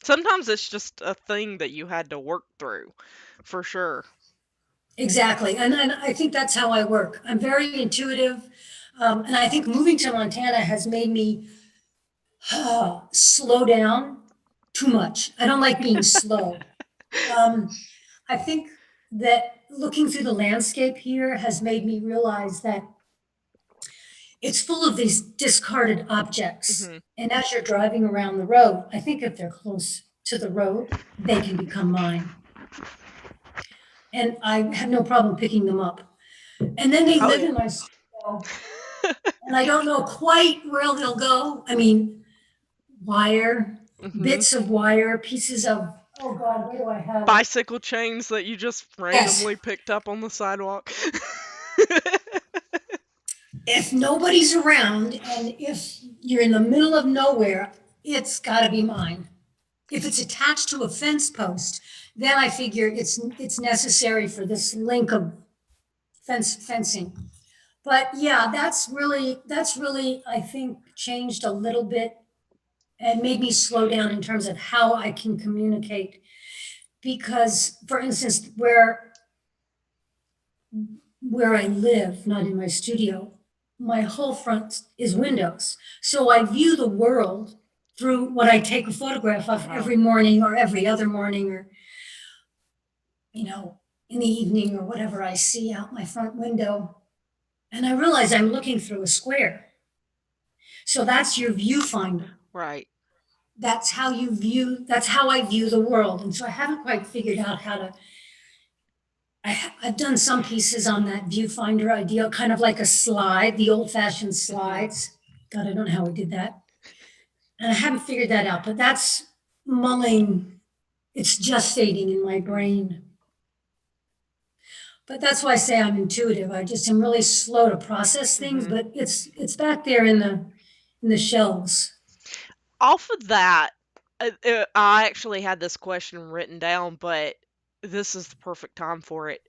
Sometimes it's just a thing that you had to work through, for sure. Exactly. And I think that's how I work. I'm very intuitive. And I think moving to Montana has made me slow down too much. I don't like being slow. Um, I think that looking through the landscape here has made me realize that it's full of these discarded objects. Mhm. And as you're driving around the road, I think if they're close to the road, they can become mine. And I have no problem picking them up. And then they Oh live yeah. in my studio, and I don't know quite where they'll go. I mean, wire, Mhm. bits of wire, pieces of, oh God, where do I have? Bicycle chains that you just Yes. randomly picked up on the sidewalk. If nobody's around and if you're in the middle of nowhere, it's got to be mine. If it's attached to a fence post, then I figure it's necessary for this link of fencing. But yeah, that's really I think changed a little bit and made me slow down in terms of how I can communicate. Because, for instance, where I live, not in my studio, my whole front is windows. So I view the world through what I take a photograph of Uh-huh. every morning or every other morning or, in the evening or whatever I see out my front window. And I realize I'm looking through a square. So that's your viewfinder. Right. That's how I view the world. And so I haven't quite figured out how to, I've done some pieces on that viewfinder idea, kind of like a slide, the old fashioned Mhm. slides. God, I don't know how we did that. And I haven't figured that out, but that's mulling, it's gestating in my Mhm. brain. But that's why I say I'm intuitive. I just am really slow to process things, Hmm. but it's back there in the shelves. Off of that, I actually had this question written down, but this is the perfect time for it.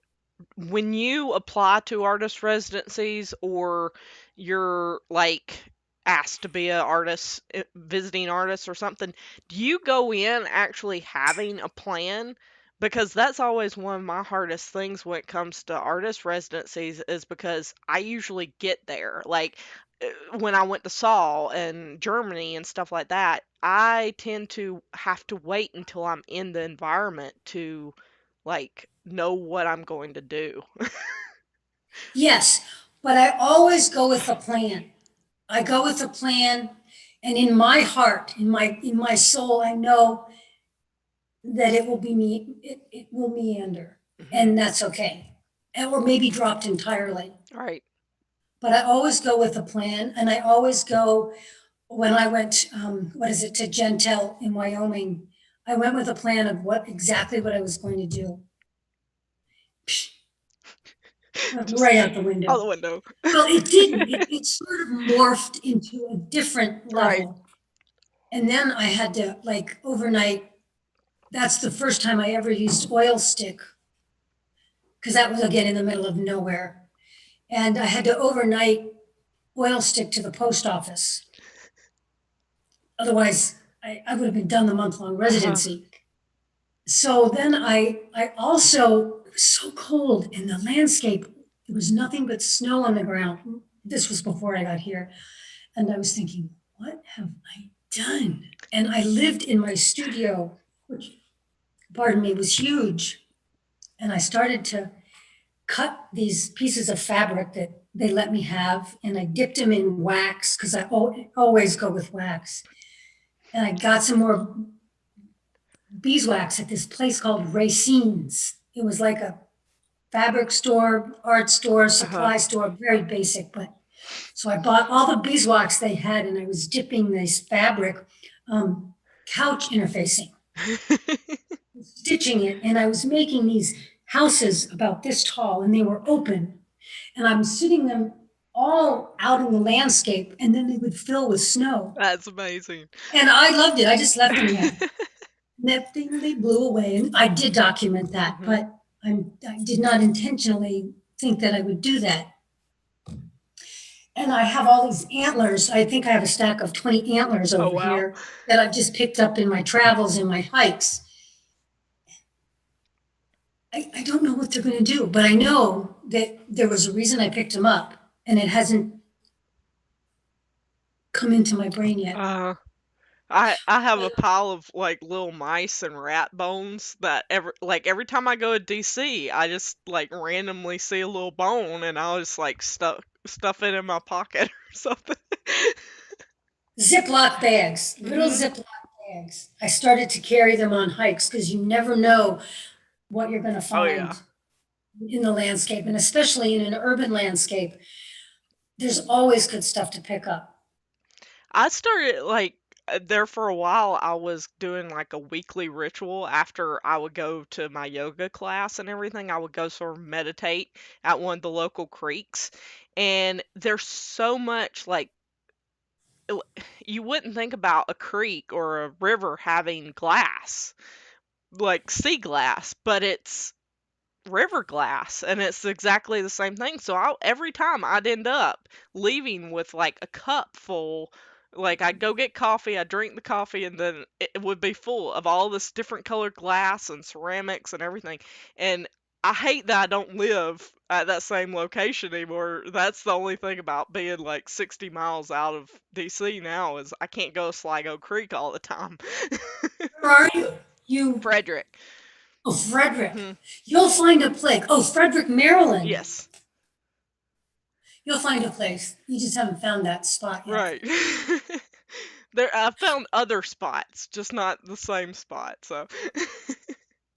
When you apply to artist residencies or you're like asked to be an artist, visiting artist or something, do you go in actually having a plan? Because that's always one of my hardest things when it comes to artist residencies is because I usually get there. Like when I went to Saul and Germany and stuff like that, I tend to have to wait until I'm in the environment to like know what I'm going to do. Yes, but I always go with a plan. I go with a plan, and in my heart, in my soul, I know that it will be me. It will meander, Hmm. and that's okay, or maybe dropped entirely. Right. But I always go with a plan, and I always go when I went, what is it, to Gentel in Wyoming. I went with a plan of what exactly what I was going to do. Psh, went Just right out the out window. the window. Well, it didn't. It sort of morphed into a different Right. level. And then I had to like overnight. That's the first time I ever used oil stick because that was again in the middle of nowhere. And I had to overnight oil stick to the post office. Otherwise, I would have been done the month-long Uh-huh. residency. So then I also, it was so cold in the landscape. There was nothing but snow on the ground. This was before I got here. And I was thinking, what have I done? And I lived in my studio, which, pardon me, was huge. And I started to cut these pieces of fabric that they let me have, and I dipped them in wax because I always go with wax. And I got some more beeswax at this place called Racine's. It was like a fabric store, art store, Uh-huh. supply store, very basic. But so I bought all the beeswax they had, and I was dipping this fabric, couch interfacing, stitching it, and I was making these houses about this tall, and they were open, and I'm sitting them all out in the landscape, and then they would fill with snow. That's amazing. And I loved it. I just left them there. They blew away, and I did document that, Hmm. but I did not intentionally think that I would do that. And I have all these antlers. I think I have a stack of 20 antlers Oh over wow. here that I've just picked up in my travels and my hikes. I don't know what they're going to do, but I know that there was a reason I picked them up, and it hasn't come into my brain yet. Uh I have a pile of like little mice and rat bones that every time I go to DC, I just like randomly see a little bone and I'll just like stuff it in my pocket or something. Ziploc bags, little Hmm. Ziploc bags. I started to carry them on hikes because you never know what you're going to Oh yeah. find in the landscape, and especially in an urban landscape. There's always good stuff to pick up. I started like there for a while I was doing like a weekly ritual after I would go to my yoga class and everything. I would go sort of meditate at one of the local creeks. And there's so much like you wouldn't think about a creek or a river having glass, like sea glass, but it's river glass and it's exactly the same thing. So every time I'd end up leaving with like a cup full, like I'd go get coffee, I'd drink the coffee, and then it would be full of all this different colored glass and ceramics and everything. And I hate that I don't live at that same location anymore. That's the only thing about being like 60 miles out of DC now is I can't go to Sligo Creek all the time. Where are you? You, Frederick. oh, Frederick. Hmm. You'll find a place. Oh, Frederick, Maryland. Yes. You'll find a place. You just haven't found that spot yet. Right. There, I found other spots, just not the same spot. So,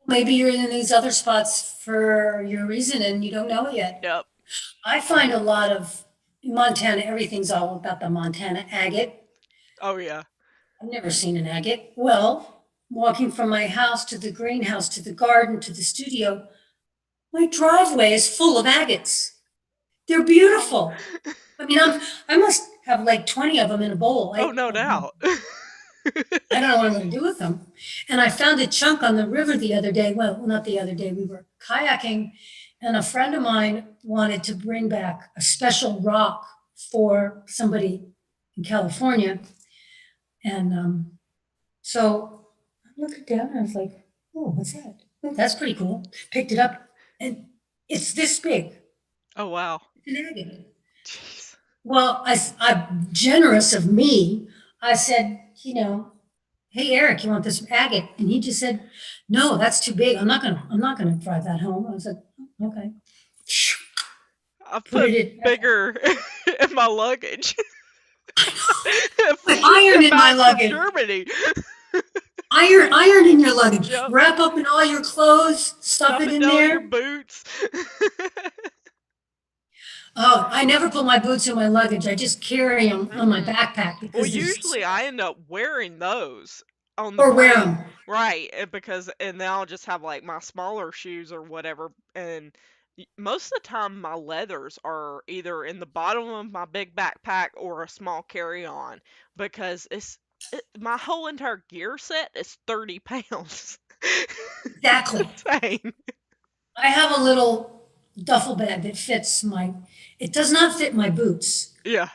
Maybe you're in these other spots for your reason and you don't know it yet. yep. I find a lot of in Montana, everything's all about the Montana agate. Oh yeah. I've never seen an agate. Well, walking from my house to the greenhouse to the garden to the studio, My driveway is full of agates. They're Oh, beautiful. I mean, I must have like 20 of them in a bowl. oh, no doubt. I don't know what I'm going to do with them. And I found a chunk on the river the other day. Well, not the other day, we were kayaking, and a friend of mine wanted to bring back a special rock for somebody in California. And so I looked down and I was like, oh, what's that? Oh, that's pretty cool. Picked it up, and it's this big. Oh, wow. It's an agate. Jeez. Well, I'm generous of me. I said, hey Eric, you want this agate? And he just said, no, that's too big. I'm not gonna drive that home. I was like, "Oh, okay. I Put put it in, bigger in my luggage. put Flew iron it in my back from luggage. Germany. Iron in your luggage. Yep. Wrap up in all your clothes, stuff Stuff it it in down your there. boots. Oh, I never put my boots in my luggage. I just carry them on my Mm-mm. backpack Well, because there's usually I end up wearing those on the or wear plane, them. right? And then I'll just have like my smaller shoes or whatever. And most of the time, my leathers are either in the bottom of my big backpack or a small carry-on because my whole entire gear set is 30 pounds. It's Exactly. insane. I have a little duffel bag that fits my. It does not fit my boots. Yeah.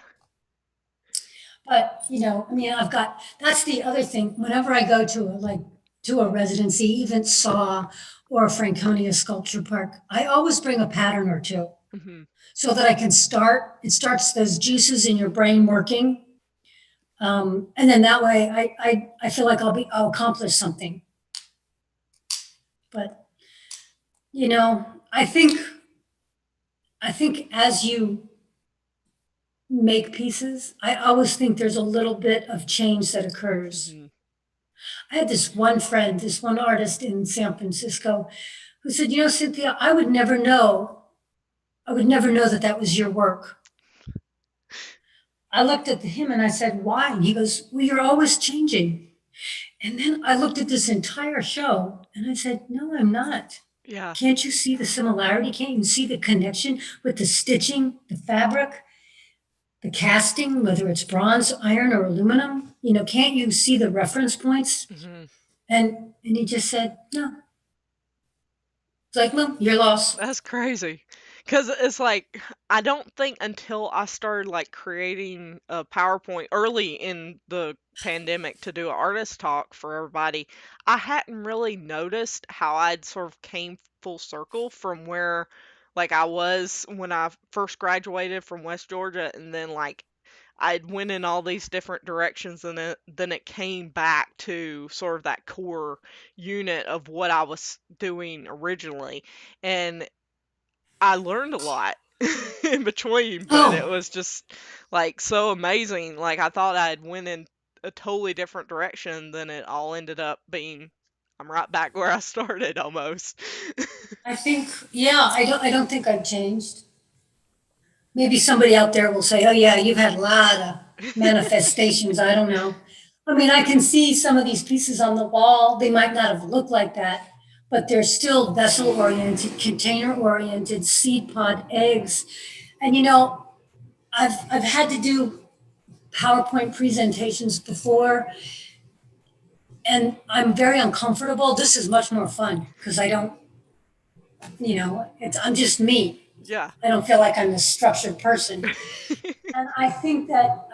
But, I mean, that's the other thing. Whenever I go to a residency, even SAW or Franconia Sculpture Park, I always bring a pattern or two Hmm. so that it starts those juices in your brain working. And then that way I feel like I'll accomplish something. But, you know, I think, I think as you make pieces, I always think there's a little bit of change that occurs. Hmm. I had this one friend, this one artist in San Francisco who said, Cynthia, I would never know that that was your work. I looked at him and I said, why? And he goes, well, you're always changing. And then I looked at this entire show and I said, no, I'm not. Yeah. Can't you see the similarity? Can't you see the connection with the stitching, the fabric, the casting, whether it's bronze, iron, or aluminum? Can't you see the reference points? Hmm. And he just said, no. It's like, well, you're lost. That's crazy. Cause it's like I don't think until I started like creating a PowerPoint early in the pandemic to do an artist talk for everybody, I hadn't really noticed how I'd sort of came full circle from where like I was when I first graduated from West Georgia and then like I'd went in all these different directions and then it came back to sort of that core unit of what I was doing originally. And I learned a lot in between, but it Oh, was just like so amazing. Like I thought I'd went in a totally different direction than it all ended up being. I'm right back where I started almost. I think, yeah, I don't think I've changed. Maybe somebody out there will say, oh yeah, you've had a lot of manifestations. I don't know. I mean, I can see some of these pieces on the wall. They might not have looked like that, but they're still vessel oriented, container oriented, seed pod eggs. And I've had to do PowerPoint presentations before, and I'm very uncomfortable. This is much more fun because I don't, I'm just me. Yeah. I don't feel like I'm a structured person. And I think that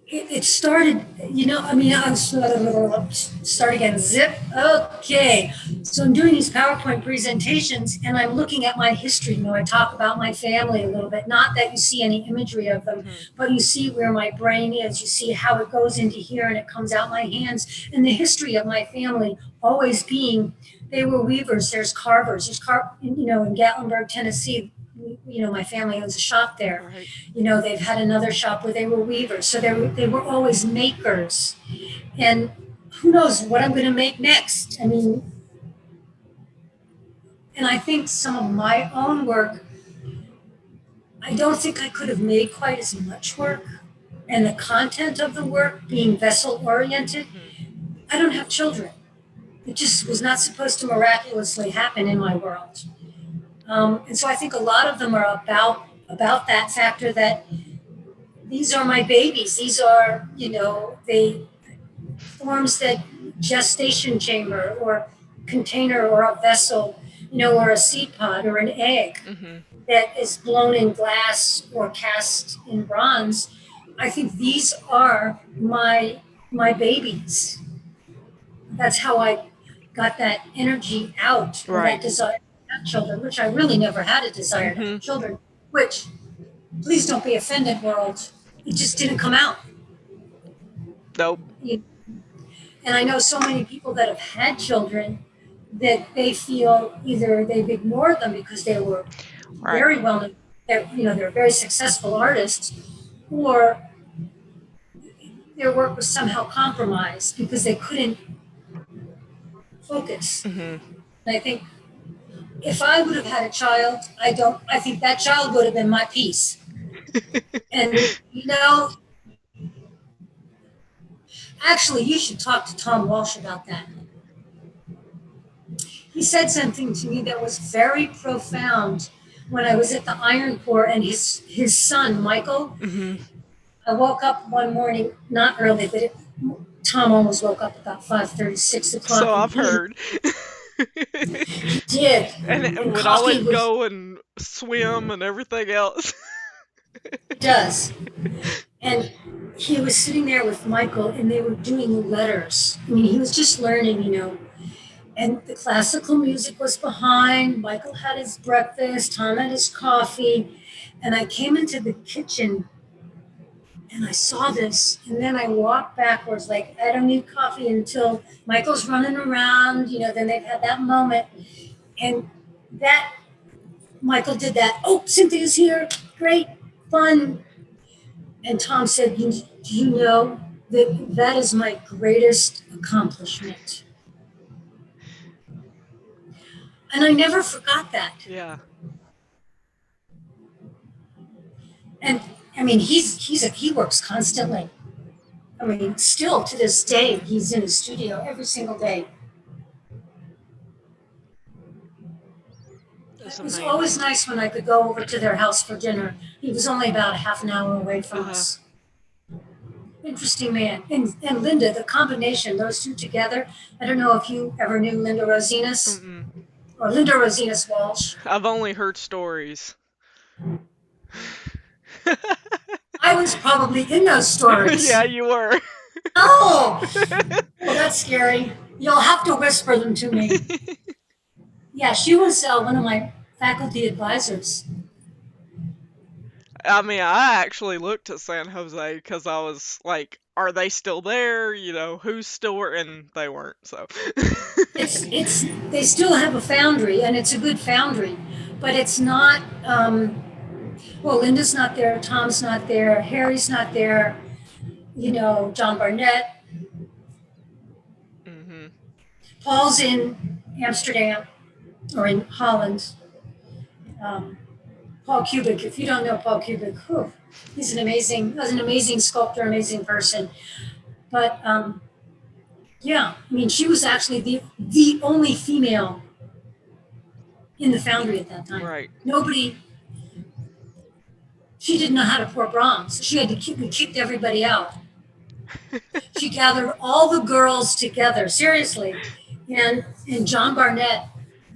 it started, I mean, I was start again, zip. Okay. So I'm doing these PowerPoint presentations and I'm looking at my history. I talk about my family a little bit. Not that you see any imagery of them, Hmm. but you see where my brain is. You see how it goes into here and it comes out my hands. And the history of my family always being they were weavers, there's carvers, in Gatlinburg, Tennessee. My family owns a shop there. Right. They've had another shop where they were weavers. So they were always makers. And who knows what I'm going to make next? I mean, and I think some of my own work, I don't think I could have made quite as much work. And the content of the work being vessel oriented, Hmm. I don't have children. It just was not supposed to miraculously happen in my world. And so I think a lot of them are about that factor that these are my babies. These are, they forms that gestation chamber or container or a vessel, or a seed pod or an egg Mm-hmm. that is blown in glass or cast in bronze. I think these are my babies. That's how I got that energy out or that Right. desire to have children, which I really never had a desire to Mm-hmm. have children, which, please don't be offended, world. It just didn't come out. Nope. And I know so many people that have had children that they feel either they've ignored them because they were Right. very well known, they're very successful artists, or their work was somehow compromised because they couldn't focus. Mm-hmm. And I think if I would have had a child, I think that child would have been my piece. And, actually, you should talk to Tom Walsh about that. He said something to me that was very profound when I was at the Iron Corps and his son, Michael. Mm-hmm. I woke up one morning, not early, but Tom almost woke up about 5:30, 6 o'clock, So and I've he heard. did. And And would coffee always was, go and swim and everything else. he does. And he was sitting there with Michael and they were doing letters. I mean, he was just learning, and the classical music was behind. Michael had his breakfast, Tom had his coffee. And I came into the kitchen and I saw this. And then I walked backwards, like, I don't need coffee until Michael's running around, then they've had that moment. And that, Michael did that. Oh, Cynthia's here. Great, fun. And Tom said, do you know that that is my greatest accomplishment? And I never forgot that. Yeah. And I mean, he works constantly. I mean, still to this day, he's in his studio every single day. That's It was amazing. always nice when I could go over to their house for dinner. He was only about a half an hour away from Uh-huh. us. Interesting man. And Linda, the combination, those two together. I don't know if you ever knew Linda Rosinas Mm-mm. or Linda Rosinas Walsh. I've only heard stories. I was probably in those stories. Yeah, you were. Oh, well, that's scary. You'll have to whisper them to me. Yeah, she was one of my faculty advisors. I mean, I actually looked at San Jose because I was like, are they still there? Who's still and they weren't, so. It's they still have a foundry, and it's a good foundry, but it's not. Well, Linda's not there, Tom's not there, Harry's not there. John Barnett. Mm-hmm. Paul's in Amsterdam or in Holland. Paul Kubik. If you don't know Paul Kubik, he's an amazing sculptor, amazing person. But yeah, I mean, she was actually the only female in the foundry at that time. Right. Nobody. She didn't know how to pour bronze. She had to we kicked everybody out. She gathered all the girls together, seriously, and John Barnett,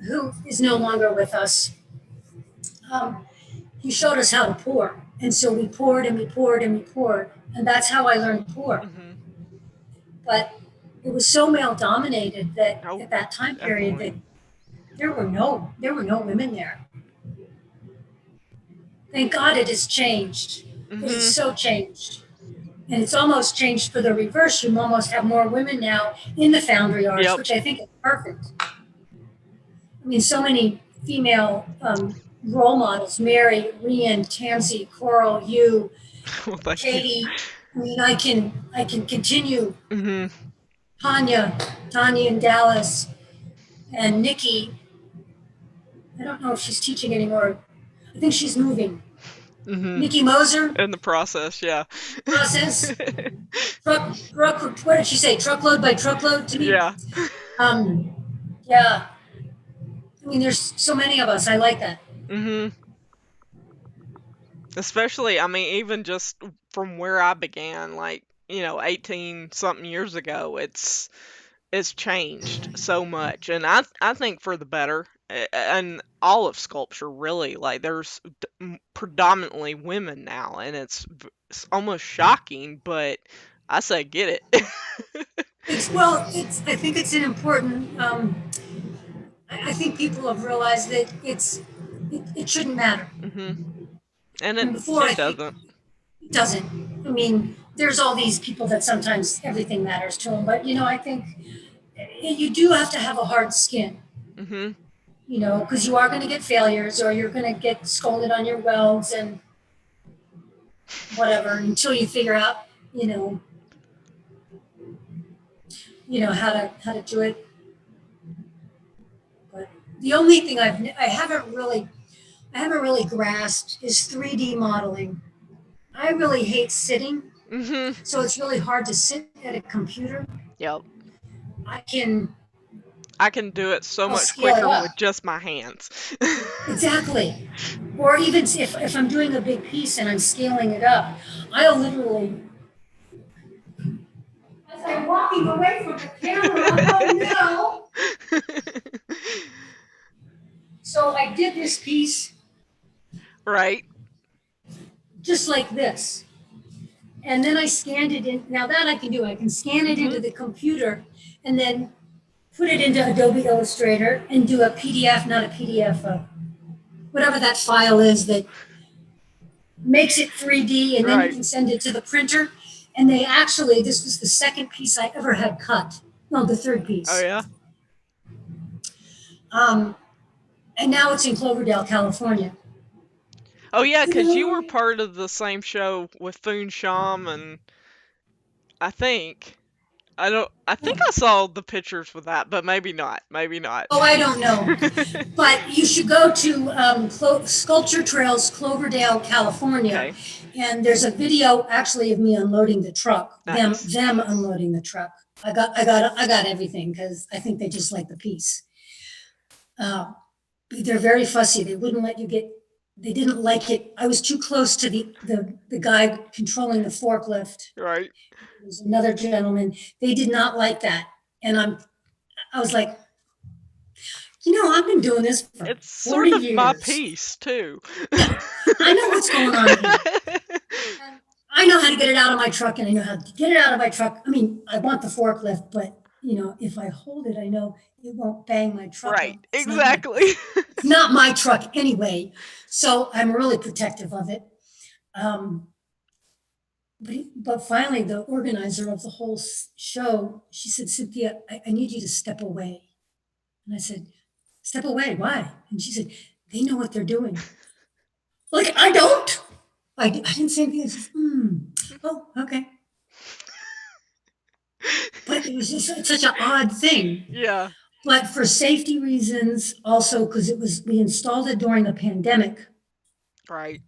who is no longer with us, he showed us how to pour, and so we poured and we poured and we poured, and that's how I learned to pour. Mm-hmm. But it was so male dominated that Oh, at that time period definitely. that there were no women there. Thank God it has changed. It has Mm-hmm. so changed. And it's almost changed for the reverse. You almost have more women now in the foundry arts, Yep. which I think is perfect. I mean, so many female role models: Mary, Rian, Tansy, Coral, you, Well, thank you. Katie. I mean, I can continue. Mm-hmm. Tanya in Dallas, and Nikki. I don't know if she's teaching anymore. I think she's moving. Mm-hmm. Nikki Moser. In the process, yeah. Process. Truck, what did she say? Truckload by truckload to me? Yeah. Um, yeah. I mean, there's so many of us. I like that. Mhm. Especially, I mean, even just from where I began, like, 18 something years ago, it's changed so much, and I think for the better. And all of sculpture, really, like there's predominantly women now, and it's almost shocking, but I say get it. It's. I think it's an important. I think people have realized that it shouldn't matter. Mhm. And I it mean, before I it think doesn't. it doesn't. I mean, there's all these people that sometimes everything matters to them, but I think you do have to have a hard skin. Mhm. Because you are going to get failures or you're going to get scolded on your welds and whatever until you figure out, you know, how to do it. But the only thing I haven't really grasped is 3D modeling. I really hate sitting, Mhm. so it's really hard to sit at a computer. Yep. I can I can do it so I'll much scale it quicker up. with just my hands. Exactly. Or even if I'm doing a big piece and I'm scaling it up, I'll literally, as I'm walking away from the camera, I'll go, no. So I did this piece Right. just like this. And then I scanned it in. Now that I can do, I can scan it into Mhm. the computer and then put it into Adobe Illustrator and do a PDF, not a PDF, whatever that file is that makes it 3D, and then you Right. can send it to the printer. And this was the second piece I ever had cut. No, the third Oh piece. yeah. Um, and now it's in Cloverdale, California. Oh yeah, You 'cause you know, were part of the same show with Foon Sham, and I think I think I saw the pictures with that, but maybe not. Maybe not. oh, I don't know. But you should go to Sculpture Trails, Cloverdale, California, Okay. and there's a video actually of me unloading the truck. Them Nice. them unloading the truck. I got everything because I think they just like the piece. Uh, they're very fussy. They wouldn't let you get. They didn't like it. I was too close to the guy controlling the forklift. Right. There's another gentleman. They did not like that, and I was like, I've been doing this for It's 40 sort of my years. piece too. Yeah, I know what's going on here. And I know how to get it out of my truck and I know how to get it out of my truck. I mean, I want the forklift, but if I hold it, I know it won't bang my truck Right. up. Exactly. It's not my truck anyway. So I'm really protective of it. Um, but finally, the organizer of the whole show, she said, Cynthia, I need you to step away. And I said, step away, why? And she said, they know what they're doing. Like, I don't. I didn't say anything. I just, oh, okay. But it was just such an odd thing. Yeah. But for safety reasons, also because we installed it during the pandemic. Right.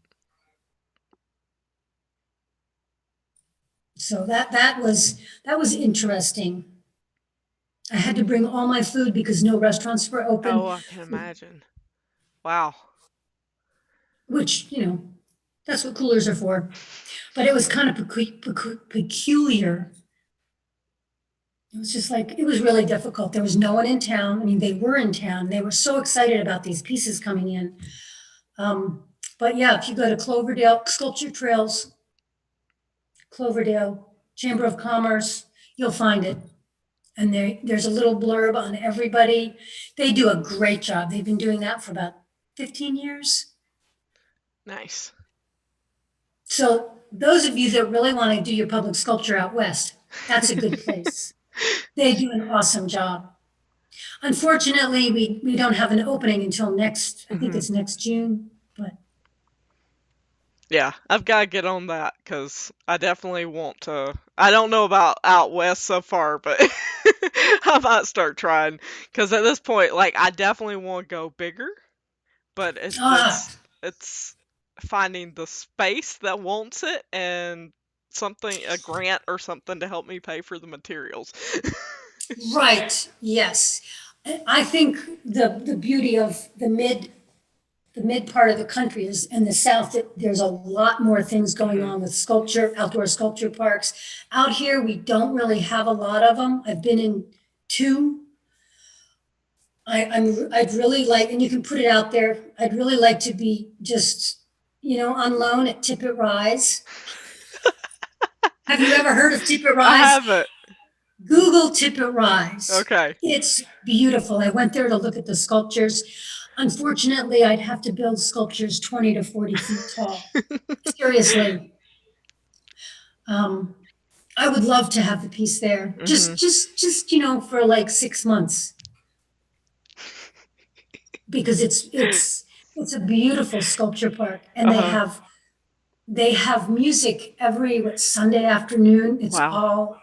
So that was interesting. I had to bring all my food because no restaurants were open, Oh, I can imagine. Wow. which, that's what coolers are for. But it was kind of peculiar. It was just like, it was really difficult. There was no one in town. I mean, they were in town. They were so excited about these pieces coming in. But yeah, if you go to Cloverdale, Sculpture Trails, Cloverdale, Chamber of Commerce, you'll find it. And there's a little blurb on everybody. They do a great job. They've been doing that for about 15 years. Nice. So those of you that really want to do your public sculpture out west, that's a good place. They do an awesome job. Unfortunately, we don't have an opening until I think Mhm. it's next June, but Yeah, I've got to get on that because I definitely want to. I don't know about out west so far, but I might start trying because at this point, like, I definitely want to go bigger, but it's ah, just it's finding the space that wants it and a grant or something to help me pay for the materials. Right, yes. I think the beauty of the mid part of the country is in the south, that there's a lot more things going Hmm. on with sculpture, outdoor sculpture parks. Out here, we don't really have a lot of them. I've been in two. I'd really like, and you can put it out there, I'd really like to be just, on loan at Tippet Rise. Have you ever heard of Tippet I Rise? haven't. Google Tippet Rise. Okay. It's beautiful. I went there to look at the sculptures. Unfortunately, I'd have to build sculptures 20 to 40 feet tall. Seriously. Um, I would love to have the piece there. Hmm. Just for like 6 months, because it's a beautiful sculpture park, and they Uh-huh. have music every Sunday afternoon. It's Wow. all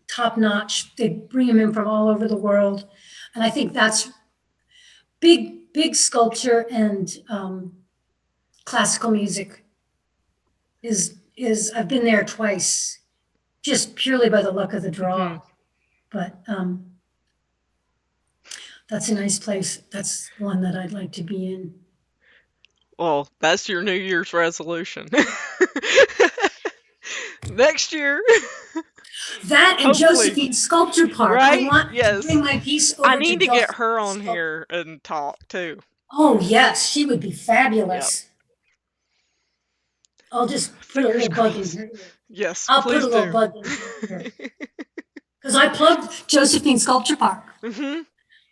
top notch. They bring them in from all over the world, and I think that's big sculpture and classical music is I've been there twice, just purely by the luck of the Hmm. draw. But that's a nice place. That's one that I'd like to be in. Well, that's your New Year's resolution. Next year, That and hopefully. Josephine Sculpture Park. I Right? want to Yes. bring my piece I over to need to get Josephine her on Sculpture. here and talk too. Oh yes, she would be Yep. fabulous. I'll just put a Fingers little bug in crossed. her ear. Yes, I'll put a please little do. bug in her ear because I plugged Josephine Sculpture Park. Hmm.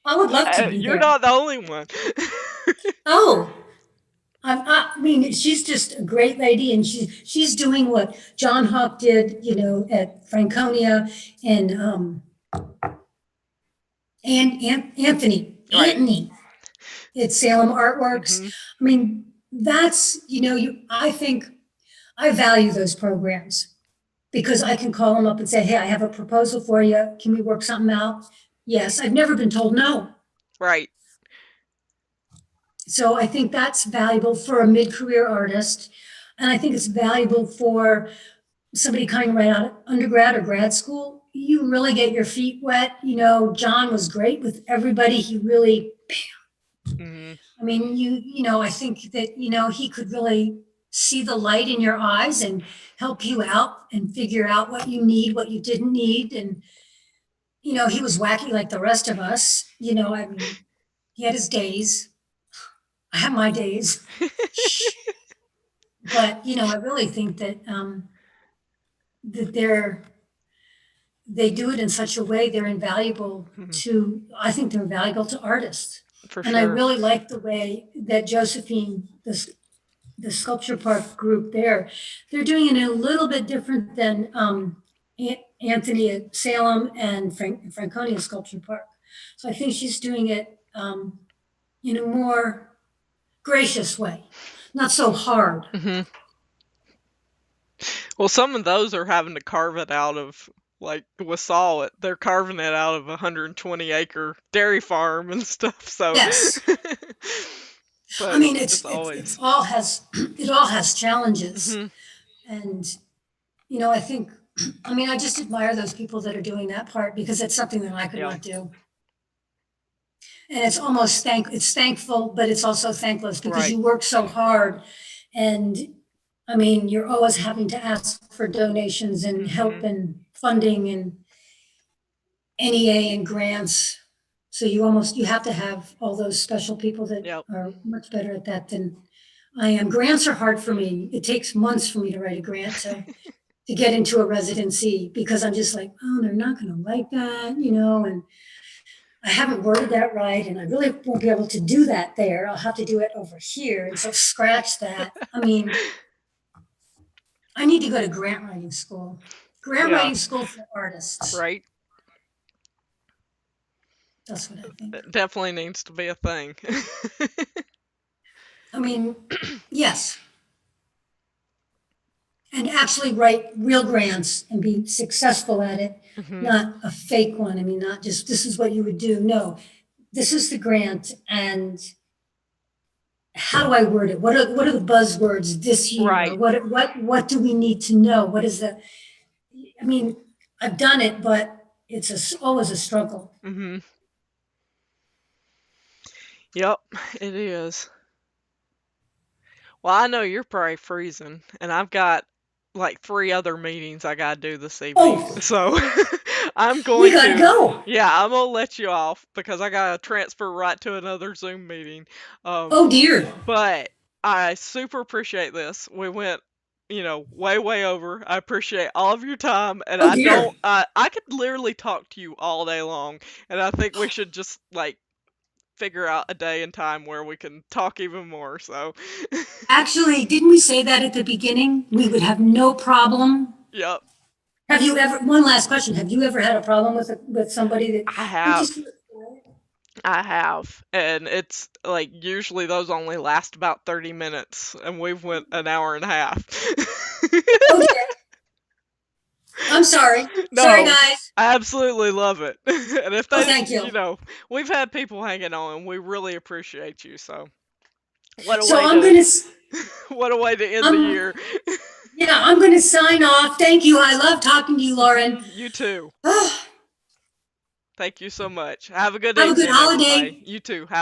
I would love to be You're there. not the only one. Oh, I mean, she's just a great lady, and she's doing what John Hawk did, at Franconia, and Right. Anthony at Salem Artworks. Hmm. I mean, that's I think I value those programs because I can call them up and say, hey, I have a proposal for you. Can we work something out? Yes, I've never been told no. Right. So I think that's valuable for a mid-career artist. And I think it's valuable for somebody coming right out of undergrad or grad school. You really get your feet wet. John was great with everybody. He really, Hmm. I mean, I think that, he could really see the light in your eyes and help you out and figure out what you need, what you didn't need. And, he was wacky like the rest of us. I mean, he had his days. I have my days. But, I really think that they do it in such a way they're invaluable I think they're valuable to artists. For And I sure. really like the way that Josephine, the sculpture park group there, they're doing it a little bit different than Anthony at Salem and Franconia Sculpture Park. So I think she's doing it in a more gracious way, not so hard. Hmm. Well, some of those are having to carve it out of, like Wassaw, they're carving it out of a 120-acre dairy farm and stuff. So, Yes. I but mean, it's it's always. all has it all has challenges, Hmm. and I think, I mean, I just admire those people that are doing that part because it's something that I could Yeah. not do, and it's thankful, but it's also thankless because Right. you work so hard, and I mean, you're always having to ask for donations and Hmm. help and funding and NEA and grants. So you have to have all those special people that Yep. are much better at that than I am. Grants are hard for me. It takes months for me to write a grant to get into a residency because I'm just like, oh, they're not going to like that, and I haven't worded that right, and I really won't be able to do that there. I'll have to do it over here, and so scratch that. I mean, I need to go to grant writing school. Grant Yeah. writing school for artists. Right. That's what I think. It definitely needs to be a thing. I mean, yes, and actually write real grants and be successful at it, Hmm. not a fake one. I mean, not just this is what you would do. No, this is the grant, and how do I word it? What are the buzzwords this year? Right. What do we need to know? What is the? I mean, I've done it, but it's always a struggle. Mm-hmm. Yep, it is. Well, I know you're probably freezing, and I've got like 3 other meetings I gotta do this evening. Oh, So I'm we going gotta to, go. yeah, I'm gonna let you off because I gotta transfer right to another Zoom meeting. Oh dear. But I super appreciate this. We went, way, way over. I appreciate all of your time, and Oh I dear. don't, I could literally talk to you all day long, and I think we should just like figure out a day and time where we can talk even more. So, Actually, didn't we say that at the beginning? We would have no problem. yep, Have you ever, one last question, have you ever had a problem with somebody that, I we just, have. I have, and it's like usually those only last about 30 minutes, and we've went an hour and a half. oh dear, I'm sorry. Sorry, No, guys. I absolutely love it. And if Oh, they, thank you. we've had people hanging on, and we really appreciate you. So, what a So way I'm to, gonna, what a way to end the I'm, year. yeah, I'm gonna sign off. Thank you. I love talking to you, Lauren. You too. Oh, Thank you so much. Have a good have a good evening, everybody. holiday. You too. Happy